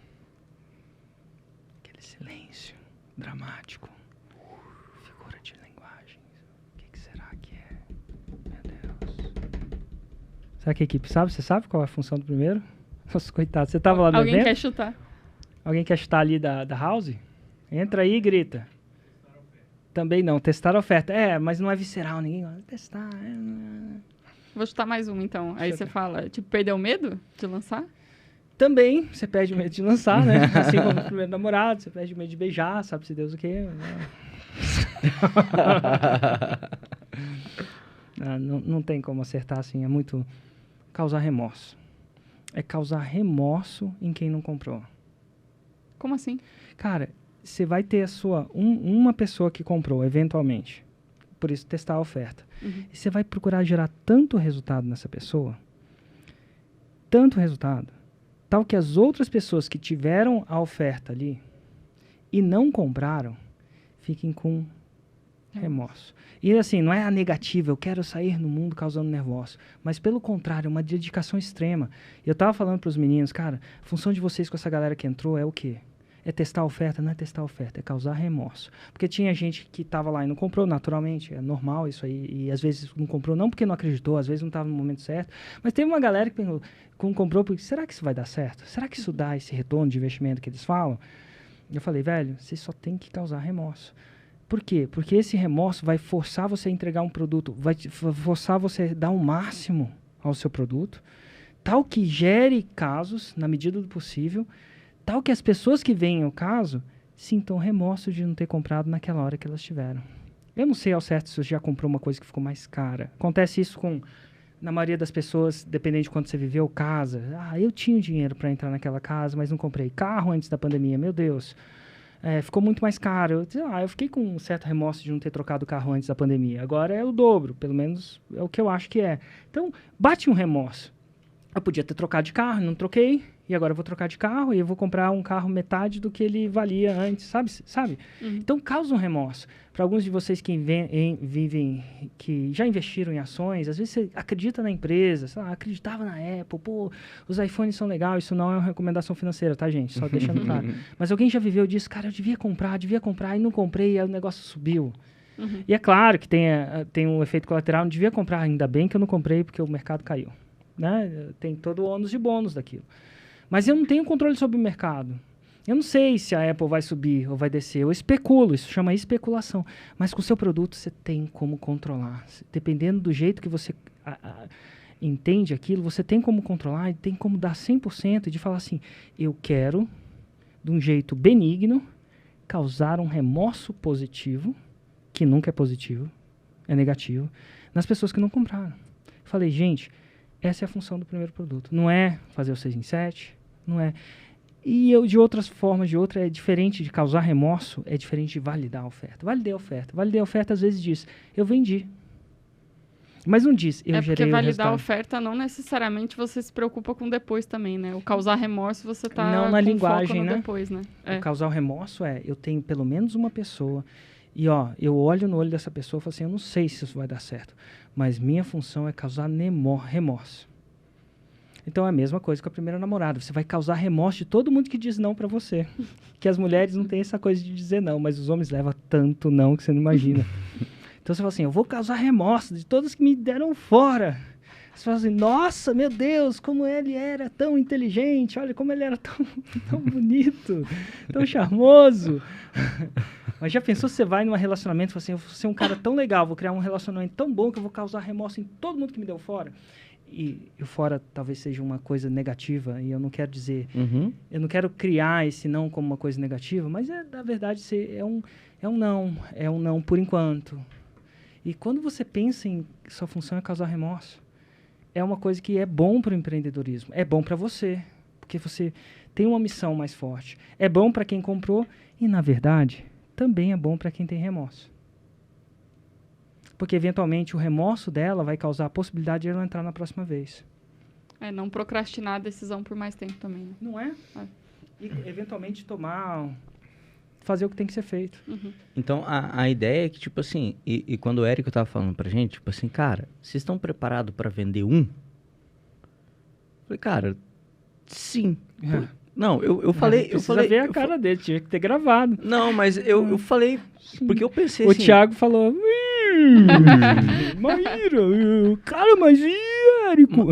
dramático. Figura de linguagem. O que será que é? Meu Deus. Será que a equipe sabe? Você sabe qual é a função do primeiro? Nossa, coitado. Você tava lá no evento? Alguém quer chutar? Alguém quer chutar ali da house? Entra aí e grita. Também não. Testar a oferta. Mas não é visceral. Ninguém vai testar. Vou chutar mais uma, então. Aí você fala, tipo, perdeu o medo de lançar? Também, você perde o medo de lançar, né? Assim como o primeiro namorado, você perde o medo de beijar, sabe-se Deus o quê. Não tem como acertar assim, é muito causar remorso. É causar remorso em quem não comprou. Como assim? Cara, você vai ter uma pessoa que comprou, eventualmente. Por isso, testar a oferta. Uhum. E você vai procurar gerar tanto resultado nessa pessoa, tanto resultado, tal que as outras pessoas que tiveram a oferta ali e não compraram, fiquem com remorso. E assim, não é a negativa, eu quero sair no mundo causando nervoso, mas pelo contrário, uma dedicação extrema. Eu tava falando para os meninos, cara, a função de vocês com essa galera que entrou é o quê? É testar a oferta? Não é testar a oferta, é causar remorso. Porque tinha gente que estava lá e não comprou, naturalmente, é normal isso aí, e às vezes não comprou não porque não acreditou, às vezes não estava no momento certo, mas teve uma galera que comprou porque, será que isso vai dar certo? Será que isso dá esse retorno de investimento que eles falam? Eu falei, velho, você só tem que causar remorso. Por quê? Porque esse remorso vai forçar você a entregar um produto, vai forçar você a dar o máximo ao seu produto, tal que gere casos, na medida do possível, tal que as pessoas que veem o caso sintam remorso de não ter comprado naquela hora que elas tiveram. Eu não sei ao certo se você já comprou uma coisa que ficou mais cara. Acontece isso na maioria das pessoas, dependendo de quanto você viveu, casa. Eu tinha dinheiro para entrar naquela casa, mas não comprei. Carro antes da pandemia, meu Deus. Ficou muito mais caro. Eu fiquei com um certo remorso de não ter trocado o carro antes da pandemia. Agora é o dobro, pelo menos é o que eu acho que é. Então, bate um remorso. Eu podia ter trocado de carro, não troquei. E agora eu vou trocar de carro e eu vou comprar um carro metade do que ele valia antes, sabe? Uhum. Então, causa um remorso. Para alguns de vocês que vivem, que já investiram em ações, às vezes você acredita na empresa, sei lá, acreditava na Apple, os iPhones são legais, isso não é uma recomendação financeira, tá, gente? Só deixando claro. Mas alguém já viveu disso, cara, eu devia comprar, e não comprei, e aí o negócio subiu. Uhum. E é claro que tem um efeito colateral, não devia comprar, ainda bem que eu não comprei, porque o mercado caiu. Né? Tem todo o ônus de bônus daquilo. Mas eu não tenho controle sobre o mercado. Eu não sei se a Apple vai subir ou vai descer. Eu especulo, isso chama especulação. Mas com o seu produto você tem como controlar. Dependendo do jeito que você entende aquilo, você tem como controlar e tem como dar 100% de falar assim, eu quero, de um jeito benigno, causar um remorso positivo, que nunca é positivo, é negativo, nas pessoas que não compraram. Falei, gente, essa é a função do primeiro produto. Não é fazer o 6 em 7, não é. E eu, de outras formas, é diferente de causar remorso, é diferente de validar a oferta. Validei a oferta. Validei a oferta, às vezes diz, eu vendi. Mas não diz, eu gerei o resultado. Porque validar a oferta não necessariamente você se preocupa com depois também, né? O causar remorso você tá não na com linguagem, foco no né? Depois, né? O causar o remorso eu tenho pelo menos uma pessoa e, eu olho no olho dessa pessoa e falo assim, eu não sei se isso vai dar certo, mas minha função é causar remorso. Então é a mesma coisa com a primeira namorada. Você vai causar remorso de todo mundo que diz não pra você. Que as mulheres não têm essa coisa de dizer não, mas os homens levam tanto não que você não imagina. Então você fala assim, eu vou causar remorso de todos que me deram fora. Você fala assim, nossa, meu Deus, como ele era tão inteligente, olha como ele era tão bonito, tão charmoso. Mas já pensou se você vai num relacionamento e fala assim, eu vou ser um cara tão legal, vou criar um relacionamento tão bom que eu vou causar remorso em todo mundo que me deu fora? E o fora talvez seja uma coisa negativa, e eu não quero dizer, eu não quero criar esse não como uma coisa negativa, mas na verdade é um não por enquanto. E quando você pensa em sua função é causar remorso, é uma coisa que é bom para o empreendedorismo, é bom para você, porque você tem uma missão mais forte. É bom para quem comprou e, na verdade, também é bom para quem tem remorso. Porque, eventualmente, o remorso dela vai causar a possibilidade de ela entrar na próxima vez. Não procrastinar a decisão por mais tempo também, né? Não é? E, eventualmente, fazer o que tem que ser feito. Uhum. Então, a ideia é que, tipo assim, e quando o Érico tava falando pra gente, tipo assim, cara, vocês estão preparados para vender um? Eu falei, cara, sim. Não, eu falei... Precisa ver a cara dele, tinha que ter gravado. Não, mas eu falei... Porque eu pensei O assim... Thiago falou... Maíra, cara, mas e Érico?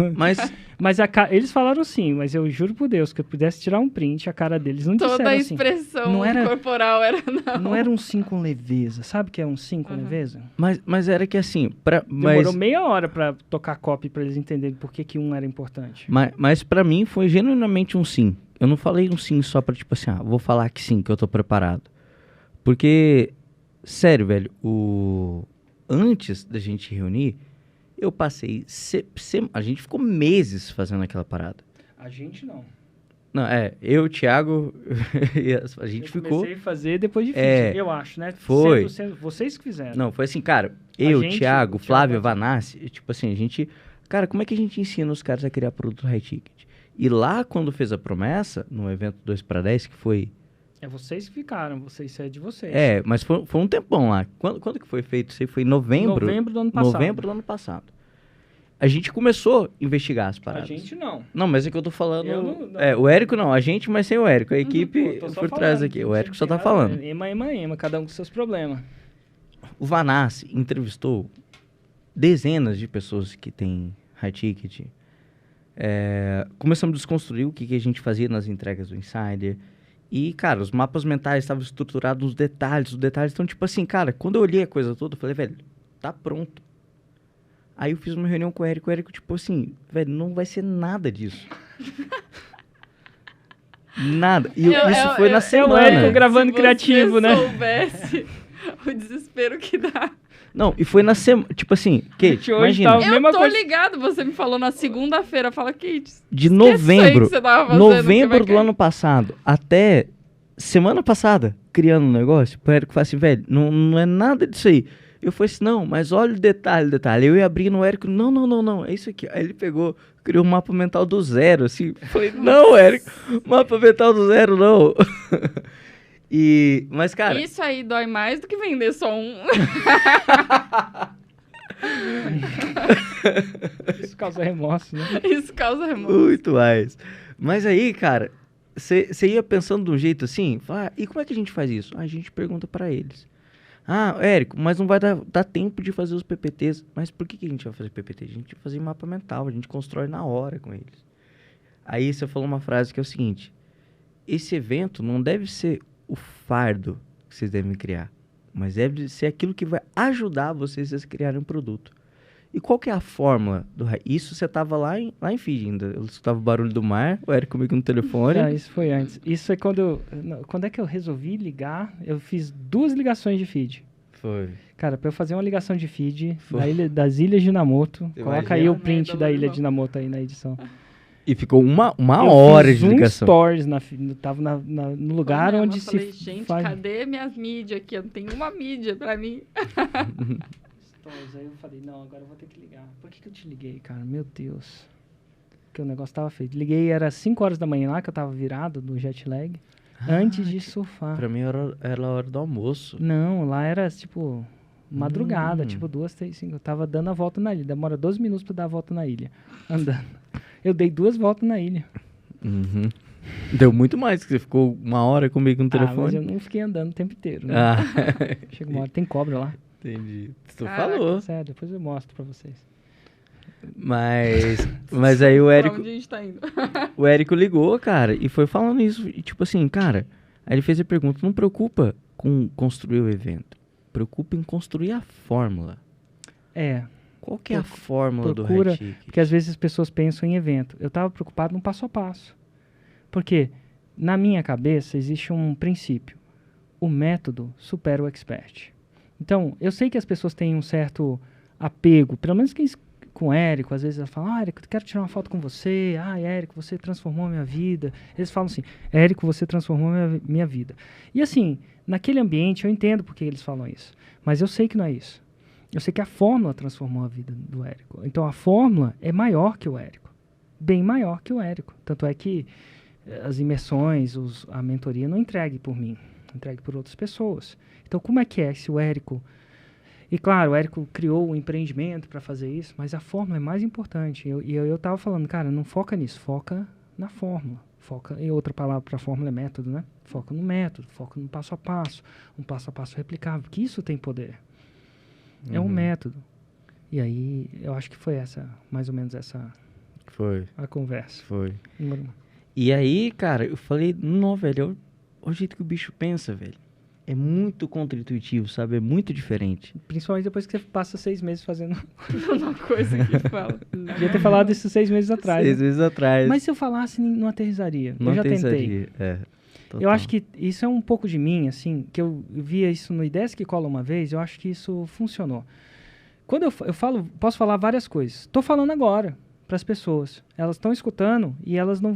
Mas eles falaram sim, mas eu juro por Deus que eu pudesse tirar um print, a cara deles não disseram Toda a assim. expressão Não era, corporal era não. Não era um sim com leveza. Sabe o que é um sim com leveza? Mas era que assim... Demorou meia hora pra tocar copy pra eles entenderem por que um era importante. Mas pra mim foi genuinamente um sim. Eu não falei um sim só pra tipo assim, vou falar que sim, que eu tô preparado. Porque, sério, velho, antes da gente reunir, eu passei... A gente ficou meses fazendo aquela parada. A gente não. Não, eu, o Thiago, a gente ficou... Eu comecei a fazer depois de feed, eu acho, né? Foi. Sendo vocês que fizeram. Não, foi assim, cara, Thiago, Flávio, Vanassi, tipo assim, a gente... Cara, como é que a gente ensina os caras a criar produto high ticket? E lá, quando fez a promessa, no evento 2x10, que foi... É vocês que ficaram, isso é de vocês. Mas foi um tempão lá. Quando que foi feito? Isso aí foi em novembro? Novembro do ano passado. Novembro do ano passado. A gente começou a investigar as paradas. A gente não. Não, mas é que eu tô falando... não. O Érico não, a gente, mas sem o Érico. A equipe por trás aqui. O Érico só tá falando. Ema, cada um com seus problemas. O Vanassi entrevistou dezenas de pessoas que têm high ticket. Começamos a desconstruir o que a gente fazia nas entregas do Insider. E, cara, os mapas mentais estavam estruturados nos detalhes. Os detalhes estão, tipo assim, cara, quando eu olhei a coisa toda, eu falei, velho, tá pronto. Aí eu fiz uma reunião com o Érico, tipo assim, velho, não vai ser nada disso. Nada. E isso foi na semana. O Érico gravando criativo, né? Se você soubesse o desespero que dá. Não, e foi na semana, tipo assim, Kate, imagina. Eu tô ligado, você me falou na segunda-feira, fala, Kate, de novembro, que você tava fazendo, novembro do ano passado, até semana passada, criando um negócio, o Érico falou assim, velho, não é nada disso aí. Eu falei assim, não, mas olha o detalhe. Eu ia abrir no Érico, não, é isso aqui. Aí ele criou um mapa mental do zero, assim. Falei, não, Érico, mapa mental do zero, não. Mas, cara... Isso aí dói mais do que vender só um. Isso causa remorso, né? Isso causa remorso. Muito mais. Mas aí, cara, você ia pensando de um jeito assim, e como é que a gente faz isso? A gente pergunta pra eles. Érico, mas não vai dar tempo de fazer os PPTs. Mas por que a gente vai fazer PPT? A gente vai fazer mapa mental, a gente constrói na hora com eles. Aí você falou uma frase que é o seguinte, esse evento não deve ser o fardo que vocês devem criar, mas deve ser aquilo que vai ajudar vocês a criarem um produto. E qual que é a fórmula do isso? Você estava lá em Fiji ainda, eu escutava o barulho do mar, o Érico comigo no telefone. Isso foi antes. Isso é quando é que eu resolvi ligar, eu fiz 2 ligações de feed. Foi. Cara, para eu fazer uma ligação de feed das Ilhas de Namoto, coloca aí o print da Ilha de Namoto aí na edição. E ficou uma hora de ligação. Stories, tava no lugar onde falei, gente, cadê minhas mídias aqui? Eu não tenho uma mídia pra mim. Stories, aí eu falei, não, agora eu vou ter que ligar. Por que eu te liguei, cara? Meu Deus. Porque o negócio tava feito. Liguei, era 5 horas da manhã lá, que eu tava virado do jet lag, antes de surfar. Pra mim era a hora do almoço. Não, lá era, tipo, madrugada, tipo 2, 3, 5. Eu tava dando a volta na ilha. Demora 12 minutos pra dar a volta na ilha, andando. Eu dei 2 voltas na ilha. Uhum. Deu muito mais, que você ficou 1 hora comigo no telefone. Mas eu não fiquei andando o tempo inteiro, né? Chega uma hora, tem cobra lá. Entendi. Tu falou. Sério, depois eu mostro pra vocês. Mas aí o Érico... Pra onde a gente tá indo? O Érico ligou, cara, e foi falando isso. E tipo assim, cara, aí ele fez a pergunta, não preocupa com construir o evento. Preocupa em construir a fórmula. Qual que é a fórmula do high ticket? Porque às vezes as pessoas pensam em evento. Eu estava preocupado no passo a passo. Porque na minha cabeça existe um princípio. O método supera o expert. Então, eu sei que as pessoas têm um certo apego, pelo menos com o Érico, às vezes elas falam, Érico, eu quero tirar uma foto com você. Érico, você transformou a minha vida. Eles falam assim, Érico, você transformou a minha vida. E assim, naquele ambiente eu entendo porque eles falam isso. Mas eu sei que não é isso. Eu sei que a fórmula transformou a vida do Érico. Então a fórmula é maior que o Érico. Bem maior que o Érico. Tanto é que as imersões, a mentoria não entregue por mim. Entregue por outras pessoas. Então como é que é se o Érico... E claro, o Érico criou um empreendimento para fazer isso, mas a fórmula é mais importante. Eu estava falando, cara, não foca nisso, foca na fórmula. Foca, e outra palavra para fórmula é método, né? Foca no método, foca no passo a passo, um passo a passo replicável, que isso tem poder. É um método. E aí, eu acho que foi mais ou menos essa a conversa. Foi. E aí, cara, eu falei, não, velho, é o jeito que o bicho pensa, velho. É muito contra-intuitivo, sabe? É muito diferente. Principalmente depois que você passa 6 meses fazendo uma coisa que fala. Devia ter falado isso 6 meses atrás. 6 meses atrás. Mas se eu falasse, não aterrizaria. Não eu já aterrizaria. tentei. Eu acho que isso é um pouco de mim, assim, que eu via isso no Ideias que Cola uma vez, eu acho que isso funcionou. Quando eu falo, posso falar várias coisas. Estou falando agora para as pessoas. Elas estão escutando e elas não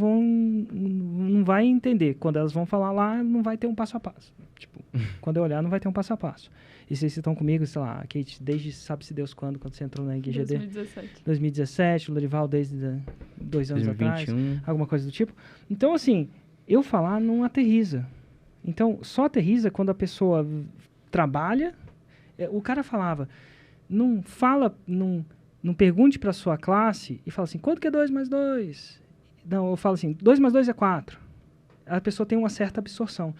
vai entender. Quando elas vão falar lá, não vai ter um passo a passo. Tipo, quando eu olhar, não vai ter um passo a passo. E vocês estão comigo, sei lá, Kate, desde sabe-se Deus quando você entrou na IGGD? 2017, o Lorival desde 2 anos 2021. Atrás, alguma coisa do tipo. Então, assim, eu falar não aterriza. Então, só aterriza quando a pessoa trabalha. O cara falava, não pergunte para a sua classe e fala assim, quanto que é 2 mais 2? Não, eu falo assim, 2 mais 2 é 4. A pessoa tem uma certa absorção.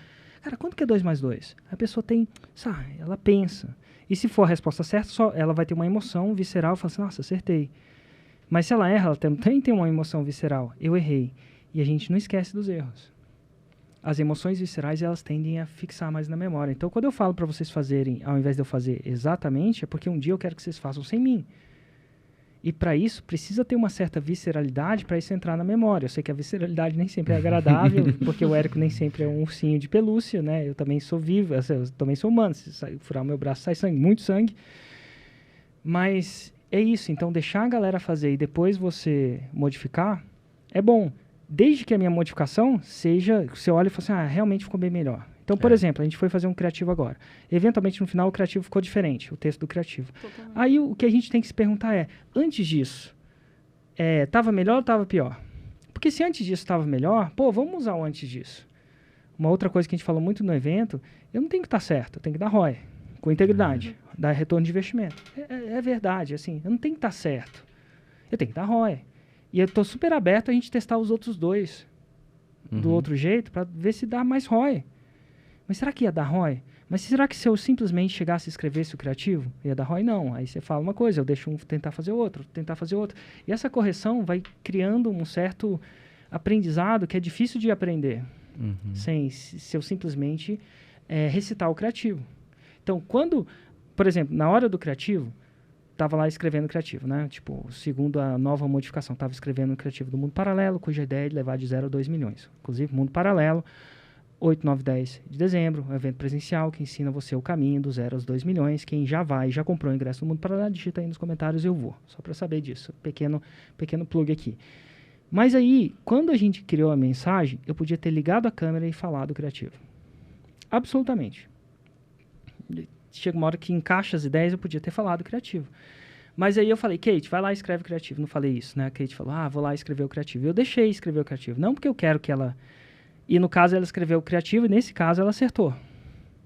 Cara, quanto que é 2 mais 2? A pessoa tem, sabe, ela pensa. E se for a resposta certa, ela vai ter uma emoção visceral, fala assim, nossa, acertei. Mas se ela erra, ela também tem uma emoção visceral. Eu errei. E a gente não esquece dos erros. As emoções viscerais, elas tendem a fixar mais na memória. Então, quando eu falo para vocês fazerem, ao invés de eu fazer exatamente, é porque um dia eu quero que vocês façam sem mim. E para isso, precisa ter uma certa visceralidade para isso entrar na memória. Eu sei que a visceralidade nem sempre é agradável, porque o Érico nem sempre é um ursinho de pelúcia, né? Eu também sou vivo, eu também sou humano. Se furar o meu braço, sai sangue, muito sangue. Mas é isso. Então, deixar a galera fazer e depois você modificar é bom. Desde que a minha modificação seja, você olha e fala assim, realmente ficou bem melhor. Então, por exemplo, a gente foi fazer um criativo agora. Eventualmente, no final, o criativo ficou diferente, o texto do criativo. Totalmente. Aí, o que a gente tem que se perguntar é, antes disso, estava melhor ou estava pior? Porque se antes disso estava melhor, vamos usar o antes disso. Uma outra coisa que a gente falou muito no evento, eu não tenho que estar certo, eu tenho que dar ROI, com integridade, dar retorno de investimento. É verdade, assim, eu não tenho que estar certo, eu tenho que dar ROI. E eu estou super aberto a gente testar os outros dois do outro jeito para ver se dá mais ROI. Mas será que ia dar ROI? Mas será que se eu simplesmente chegasse e escrevesse o criativo, ia dar ROI? Não. Aí você fala uma coisa, eu deixo um tentar fazer outro. E essa correção vai criando um certo aprendizado que é difícil de aprender se eu simplesmente recitar o criativo. Então, por exemplo, na hora do criativo, estava lá escrevendo o criativo, né? Tipo, segundo a nova modificação, estava escrevendo o criativo do Mundo Paralelo, cuja ideia é de levar de 0 a 2 milhões. Inclusive, Mundo Paralelo, 8, 9, 10 de dezembro, um evento presencial que ensina você o caminho do 0 aos 2 milhões. Quem já comprou o ingresso no Mundo Paralelo, digita aí nos comentários, eu vou. Só para saber disso. Pequeno plug aqui. Mas aí, quando a gente criou a mensagem, eu podia ter ligado a câmera e falado o criativo. Absolutamente. Chega uma hora que encaixa as ideias, eu podia ter falado o criativo. Mas aí eu falei, Kate, vai lá e escreve o criativo. Não falei isso, né? A Kate falou, vou lá escrever o criativo. Eu deixei escrever o criativo. Não porque eu quero que ela... E no caso ela escreveu o criativo e nesse caso ela acertou.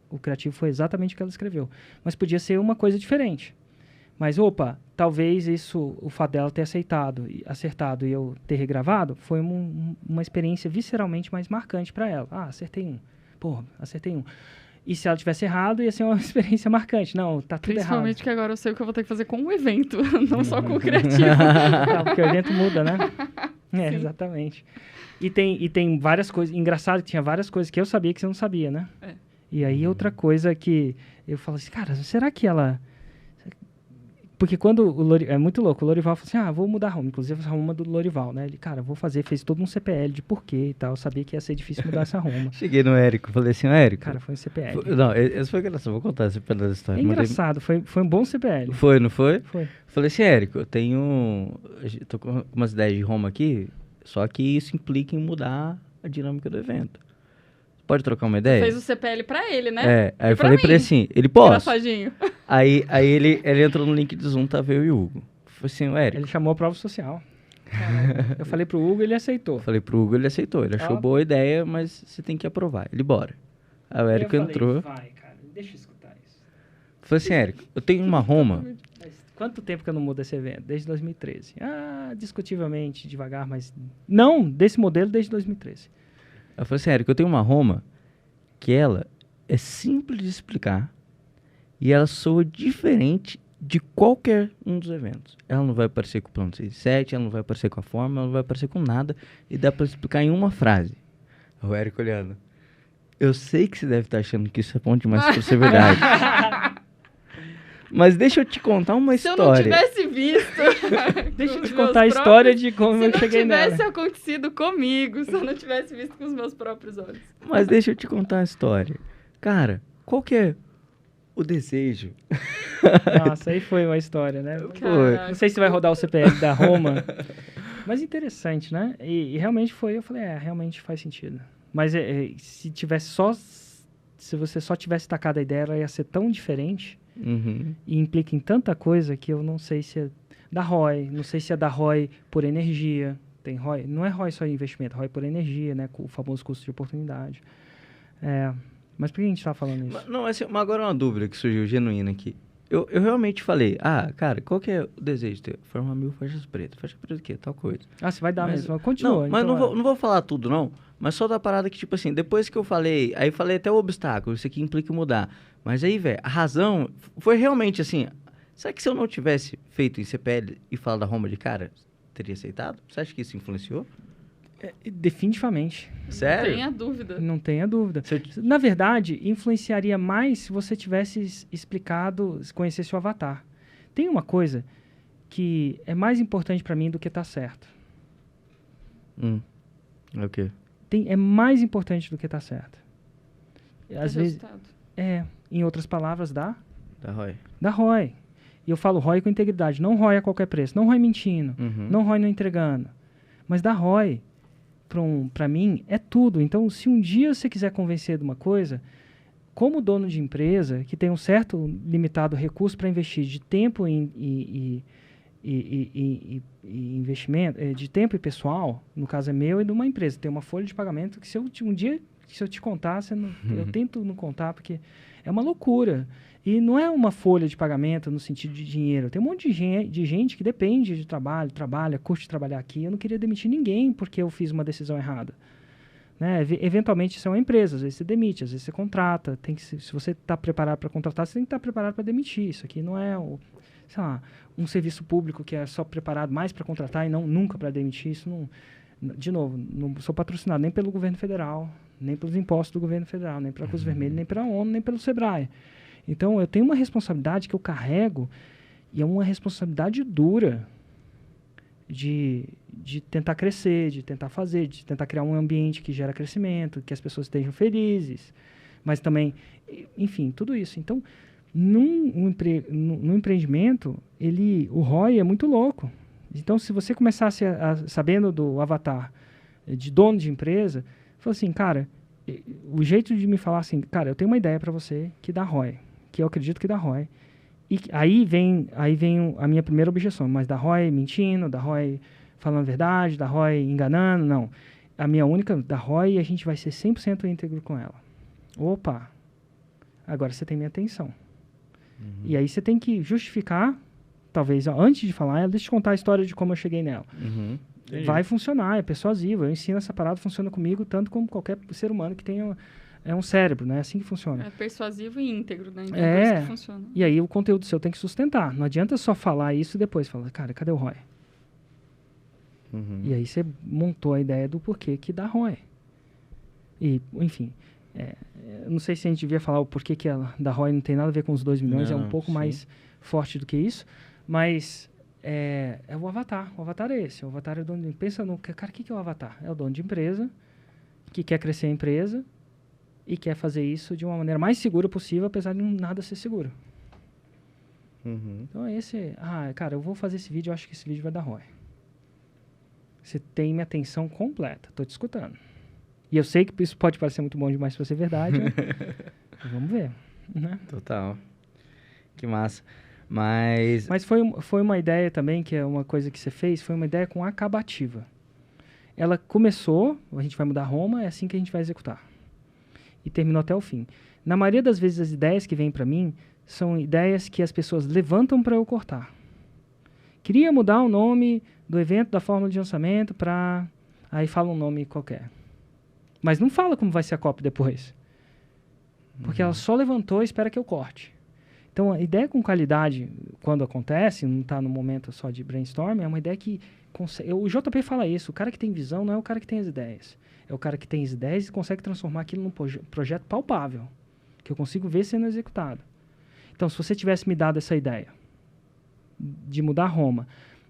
O criativo foi exatamente o que ela escreveu. Mas podia ser uma coisa diferente. Mas, talvez o fato dela ter acertado e eu ter regravado foi uma experiência visceralmente mais marcante para ela. Acertei um. Acertei um. E se ela tivesse errado, ia ser uma experiência marcante. Não, tá tudo errado. Principalmente que agora eu sei o que eu vou ter que fazer com o evento, não só com o criativo. Porque o evento muda, né? Exatamente. E tem várias coisas. Engraçado que tinha várias coisas que eu sabia que você não sabia, né? E aí outra coisa que eu falo assim, cara, será que ela... Porque quando é muito louco, o Lorival falou assim, vou mudar a Roma. Inclusive a Roma do Lorival, né? Ele, vou fazer, fez todo um CPL de porquê e tal. Eu sabia que ia ser difícil mudar essa Roma. Cheguei no Érico, falei assim, Érico... Cara, foi um CPL. Esse foi engraçado, vou contar esse pedaço da história. É engraçado, foi um bom CPL. Foi, não foi? Foi. Falei assim, Érico, eu tô com umas ideias de Roma aqui, só que isso implica em mudar a dinâmica do evento. Pode trocar uma ideia? Fez o CPL pra ele, né? Aí eu falei pra ele assim, ele pode. Engraçadinho. Aí ele entrou no link do Zoom, tava eu e o Hugo. Falei assim, Érico. Ele chamou a prova social. Eu falei pro Hugo, ele aceitou. Ele achou boa a ideia, mas você tem que aprovar. Ele, bora. Aí o Érico entrou. Vai, cara, deixa eu escutar isso. Falei assim, Érico, eu tenho uma Roma Quanto tempo que eu não mudo esse evento? Desde 2013. Discutivelmente, devagar, mas... Não, desse modelo desde 2013. Eu falei assim, Érico, eu tenho uma Roma que ela é simples de explicar e ela soa diferente de qualquer um dos eventos. Ela não vai aparecer com o plano 6.7, ela não vai aparecer com a forma, ela não vai aparecer com nada e dá pra explicar em uma frase. O Érico olhando. Eu sei que você deve estar achando que isso é bom demais pra ser verdade. Mas deixa eu te contar uma história. Se eu não tivesse visto... Deixa eu te contar a história de como eu cheguei nela. Se não tivesse acontecido comigo, se eu não tivesse visto com os meus próprios olhos. Mas deixa eu te contar a história. Cara, qual que é o desejo? Nossa, aí foi uma história, né? Caraca. Não sei se vai rodar o CPF da Roma. Mas interessante, né? E realmente foi, eu falei, realmente faz sentido. Mas se tivesse só... Se você só tivesse tacado a ideia, ela ia ser tão diferente... Uhum. E implica em tanta coisa que eu não sei se é da ROI, não sei se é da ROI por energia. Tem ROI, não é ROI só investimento, ROI por energia, né? O famoso custo de oportunidade. Mas por que a gente está falando isso? Mas agora uma dúvida que surgiu genuína aqui. Eu realmente falei, cara, qual que é o desejo teu? Formar 1000 faixas pretas. Faixa preta o quê? Tal coisa. Você vai dar mesmo. Continua. Não, mas não vou falar tudo, não. Mas só da parada que, tipo assim, depois que eu falei, aí falei até o obstáculo, isso aqui implica mudar. Mas aí, velho, a razão foi realmente assim, será que se eu não tivesse feito em CPL e falado da Roma de cara, teria aceitado? Você acha que isso influenciou? Definitivamente. Sério? Não tenha dúvida. Não tenha dúvida. Na verdade, influenciaria mais se você tivesse explicado, conhecesse o avatar. Tem uma coisa que é mais importante para mim do que tá certo. É o quê? É mais importante do que tá certo. Às vezes, resultado. em outras palavras, Da ROI. Da ROI. E eu falo ROI com integridade, não ROI a qualquer preço, não ROI mentindo, não ROI não entregando. Mas da ROI, para mim, é tudo. Então, se um dia você quiser convencer de uma coisa, como dono de empresa, que tem um certo limitado recurso para investir de tempo e investimento, de tempo e pessoal, no caso é meu e de uma empresa, tem uma folha de pagamento que se eu te contar, eu tento não contar, porque é uma loucura. E não é uma folha de pagamento no sentido de dinheiro. Tem um monte de gente que depende de trabalha, curte trabalhar aqui. Eu não queria demitir ninguém porque eu fiz uma decisão errada. Né? Eventualmente, isso é uma empresa. Às vezes você demite, às vezes você contrata. Se você está preparado para contratar, você tem que estar preparado para demitir. Isso aqui não é um serviço público que é só preparado mais para contratar e nunca para demitir. Isso não... De novo, não sou patrocinado nem pelo governo federal, nem pelos impostos do governo federal, nem pela Cruz Vermelha, nem pela ONU, nem pelo SEBRAE. Então, eu tenho uma responsabilidade que eu carrego, e é uma responsabilidade dura de tentar crescer, de tentar fazer, de tentar criar um ambiente que gera crescimento, que as pessoas estejam felizes, mas também, enfim, tudo isso. Então, num empreendimento, o ROI é muito louco. Então, se você começasse sabendo do avatar de dono de empresa, fala assim, cara, o jeito de me falar assim, cara, eu tenho uma ideia para você que dá ROI, que eu acredito que dá ROI. E aí vem a minha primeira objeção, mas dá ROI mentindo, dá ROI falando a verdade, dá ROI enganando, não. A minha única, dá ROI, a gente vai ser 100% íntegro com ela. Opa, agora você tem minha atenção. E aí você tem que justificar, talvez, antes de falar, deixa eu te contar a história de como eu cheguei nela. Vai funcionar, é persuasivo. Eu ensino essa parada, funciona comigo, tanto como qualquer ser humano que tenha um cérebro, né? É assim que funciona. É persuasivo e íntegro, né? Então é isso que funciona. E aí o conteúdo seu tem que sustentar. Não adianta só falar isso e depois falar, cara, cadê o ROI? E aí você montou a ideia do porquê que dá ROI. E, enfim, não sei se a gente devia falar o porquê que da ROI não tem nada a ver com os 2 milhões, é um pouco mais forte do que isso, mas é o avatar. O avatar é esse. O avatar é o dono de... Pensa no... Cara, o que é o avatar? É o dono de empresa, que quer crescer a empresa e quer fazer isso de uma maneira mais segura possível, apesar de nada ser seguro. Então, cara, eu vou fazer esse vídeo, eu acho que esse vídeo vai dar ROI. Você tem minha atenção completa, tô te escutando. E eu sei que isso pode parecer muito bom demais para ser verdade, né? Vamos ver, né? Total. Que massa. Mas foi uma ideia também, que é uma coisa que você fez, foi uma ideia com acabativa. Ela começou, a gente vai mudar Roma, é assim que a gente vai executar. E terminou até o fim. Na maioria das vezes, as ideias que vêm para mim são ideias que as pessoas levantam para eu cortar. queria mudar o nome do evento, da fórmula de lançamento para... Aí fala um nome qualquer. Mas não fala como vai ser a copy depois. Porque ela só levantou e espera que eu corte. Então, a ideia com qualidade, quando acontece, não está no momento só de brainstorm, é uma ideia que... O JP fala isso, o cara que tem visão não é o cara que tem as ideias. É o cara que tem as ideias e consegue transformar aquilo num projeto palpável, que eu consigo ver sendo executado. Então, se você tivesse me dado essa ideia de mudar Roma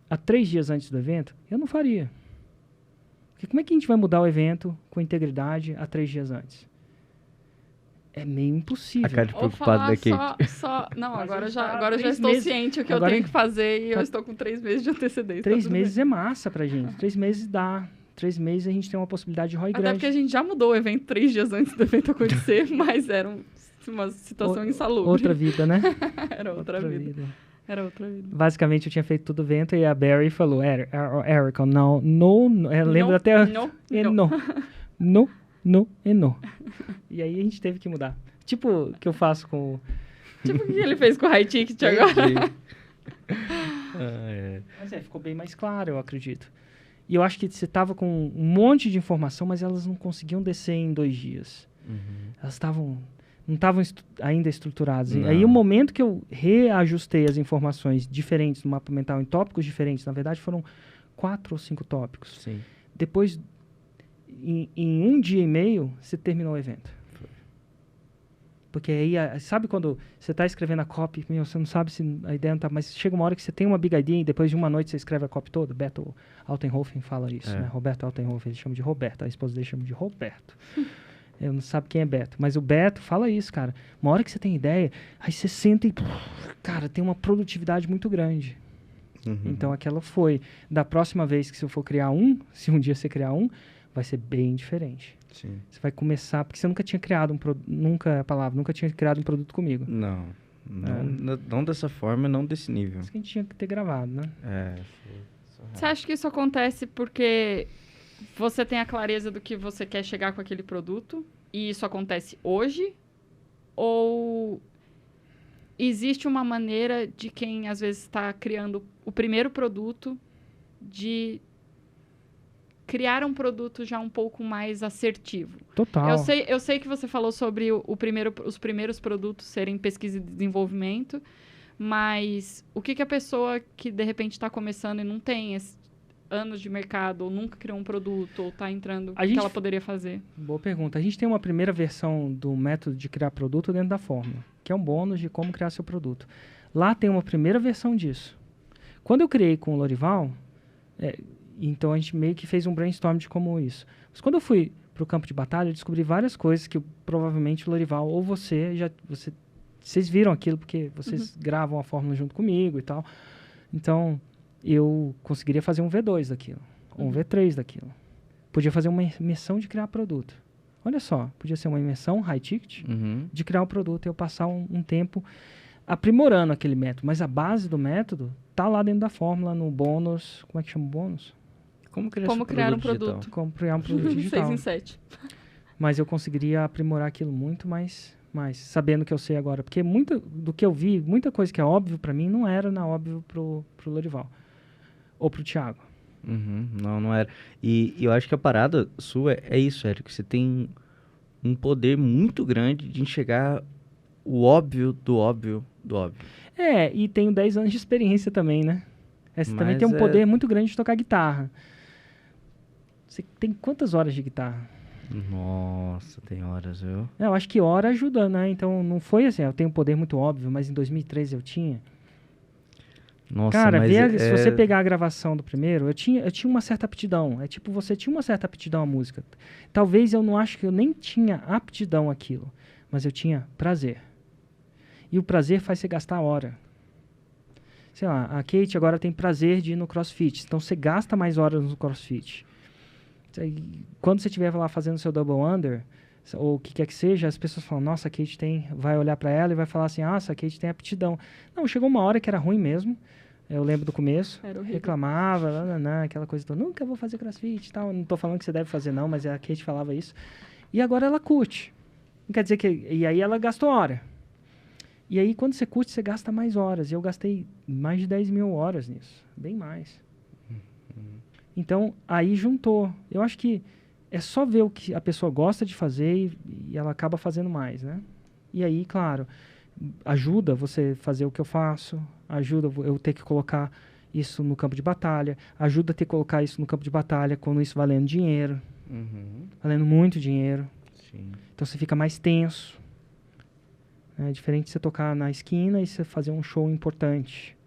há 3 dias antes do evento, eu não faria. Porque como é que a gente vai mudar o evento com integridade há 3 dias antes? É meio impossível. A cara de preocupado da Kate. Não, agora eu já estou ciente o que eu tenho que fazer e eu estou com 3 meses de antecedência. 3 meses é massa pra gente. 3 meses dá. 3 meses a gente tem uma possibilidade de ROI grande. Até porque a gente já mudou o evento 3 dias antes do evento acontecer, mas era uma situação insalubre. Outra vida, né? Era outra vida. Era outra vida. Basicamente, eu tinha feito tudo vento e a Barry falou, Erica, não, lembra até... No. E aí a gente teve que mudar. Tipo o que eu faço com... Tipo o que ele fez com o High Ticket agora. Mas ficou bem mais claro, eu acredito. E eu acho que você tava com um monte de informação, mas elas não conseguiam descer em 2 dias. Elas não estavam ainda estruturadas. E aí o momento que eu reajustei as informações diferentes no mapa mental em tópicos diferentes, na verdade foram 4 ou 5 tópicos. Sim. Depois, em 1 dia e meio, você terminou o evento. Porque aí, sabe quando você está escrevendo a copy, você não sabe se a ideia não está... Mas chega uma hora que você tem uma big idea e depois de uma noite você escreve a copy toda. Beto Altenhofen fala isso, né? Roberto Altenhofen, ele chama de Roberto. A esposa dele chama de Roberto. Eu não sabe quem é Beto. Mas o Beto fala isso, cara. Uma hora que você tem ideia, aí você senta e... Cara, tem uma produtividade muito grande. Então, aquela foi. Da próxima vez que se eu for criar se um dia você criar vai ser bem diferente. Sim. Você vai começar, porque você nunca tinha criado nunca tinha criado um produto comigo. Não dessa forma, não desse nível. Isso que a gente tinha que ter gravado, né? Você acha que isso acontece porque você tem a clareza do que você quer chegar com aquele produto e isso acontece hoje? Ou existe uma maneira de quem, às vezes, está criando o primeiro produto de criar um produto já um pouco mais assertivo? Total. Eu sei que você falou sobre os primeiros produtos serem pesquisa e desenvolvimento, mas o que a pessoa que, de repente, está começando e não tem anos de mercado, ou nunca criou um produto, ou está entrando, o que ela poderia fazer? Boa pergunta. A gente tem uma primeira versão do método de criar produto dentro da fórmula, que é um bônus de como criar seu produto. Lá tem uma primeira versão disso. Quando eu criei com o Lorival, então a gente meio que fez um brainstorm de como isso. Mas quando eu fui para o campo de batalha, eu descobri várias coisas que provavelmente o Lorival ou vocês viram aquilo porque vocês gravam a fórmula junto comigo e tal. Então, eu conseguiria fazer um V2 daquilo, ou um V3 daquilo. Podia fazer uma imersão de criar produto. Olha só, podia ser uma imersão high ticket de criar um produto e eu passar um tempo aprimorando aquele método. Mas a base do método tá lá dentro da fórmula, no bônus. Como é que chama o bônus? Como criar um produto. Como criar um produto digital. 6 em 7. Mas eu conseguiria aprimorar aquilo muito mais sabendo o que eu sei agora. Porque do que eu vi, muita coisa que é óbvio para mim, não era óbvio pro Lorival. Ou pro Thiago. Não era. E eu acho que a parada sua é isso, Érico. Você tem um poder muito grande de enxergar o óbvio do óbvio do óbvio. E tenho 10 anos de experiência também, né? Você também tem um poder muito grande de tocar guitarra. Você tem quantas horas de guitarra? Nossa, tem horas, viu? Eu acho que hora ajuda, né? Então, não foi assim, eu tenho um poder muito óbvio, mas em 2013 eu tinha. Nossa, cara, mas se você pegar a gravação do primeiro, eu tinha uma certa aptidão. É tipo, você tinha uma certa aptidão à música. Talvez eu não acho que eu nem tinha aptidão àquilo, mas eu tinha prazer. E o prazer faz você gastar a hora. Sei lá, a Kate agora tem prazer de ir no CrossFit, então você gasta mais horas no CrossFit. Quando você estiver lá fazendo seu double under, ou o que quer que seja, as pessoas falam, nossa, a Kate vai olhar para ela e vai falar assim, nossa, a Kate tem aptidão. Não, chegou uma hora que era ruim mesmo, eu lembro do começo, reclamava, aquela coisa toda, nunca vou fazer CrossFit e tal, não tô falando que você deve fazer não, mas a Kate falava isso. E agora ela curte. Não quer dizer que... E aí ela gastou hora. E aí, quando você curte, você gasta mais horas. E eu gastei mais de 10 mil horas nisso. Bem mais. Então, aí juntou. Eu acho que é só ver o que a pessoa gosta de fazer e ela acaba fazendo mais, né? E aí, claro, ajuda você fazer o que eu faço, ajuda eu ter que colocar isso no campo de batalha, ajuda a ter que colocar isso no campo de batalha quando isso valendo dinheiro, valendo muito dinheiro. Sim. Então você fica mais tenso. É diferente de você tocar na esquina e você fazer um show importante.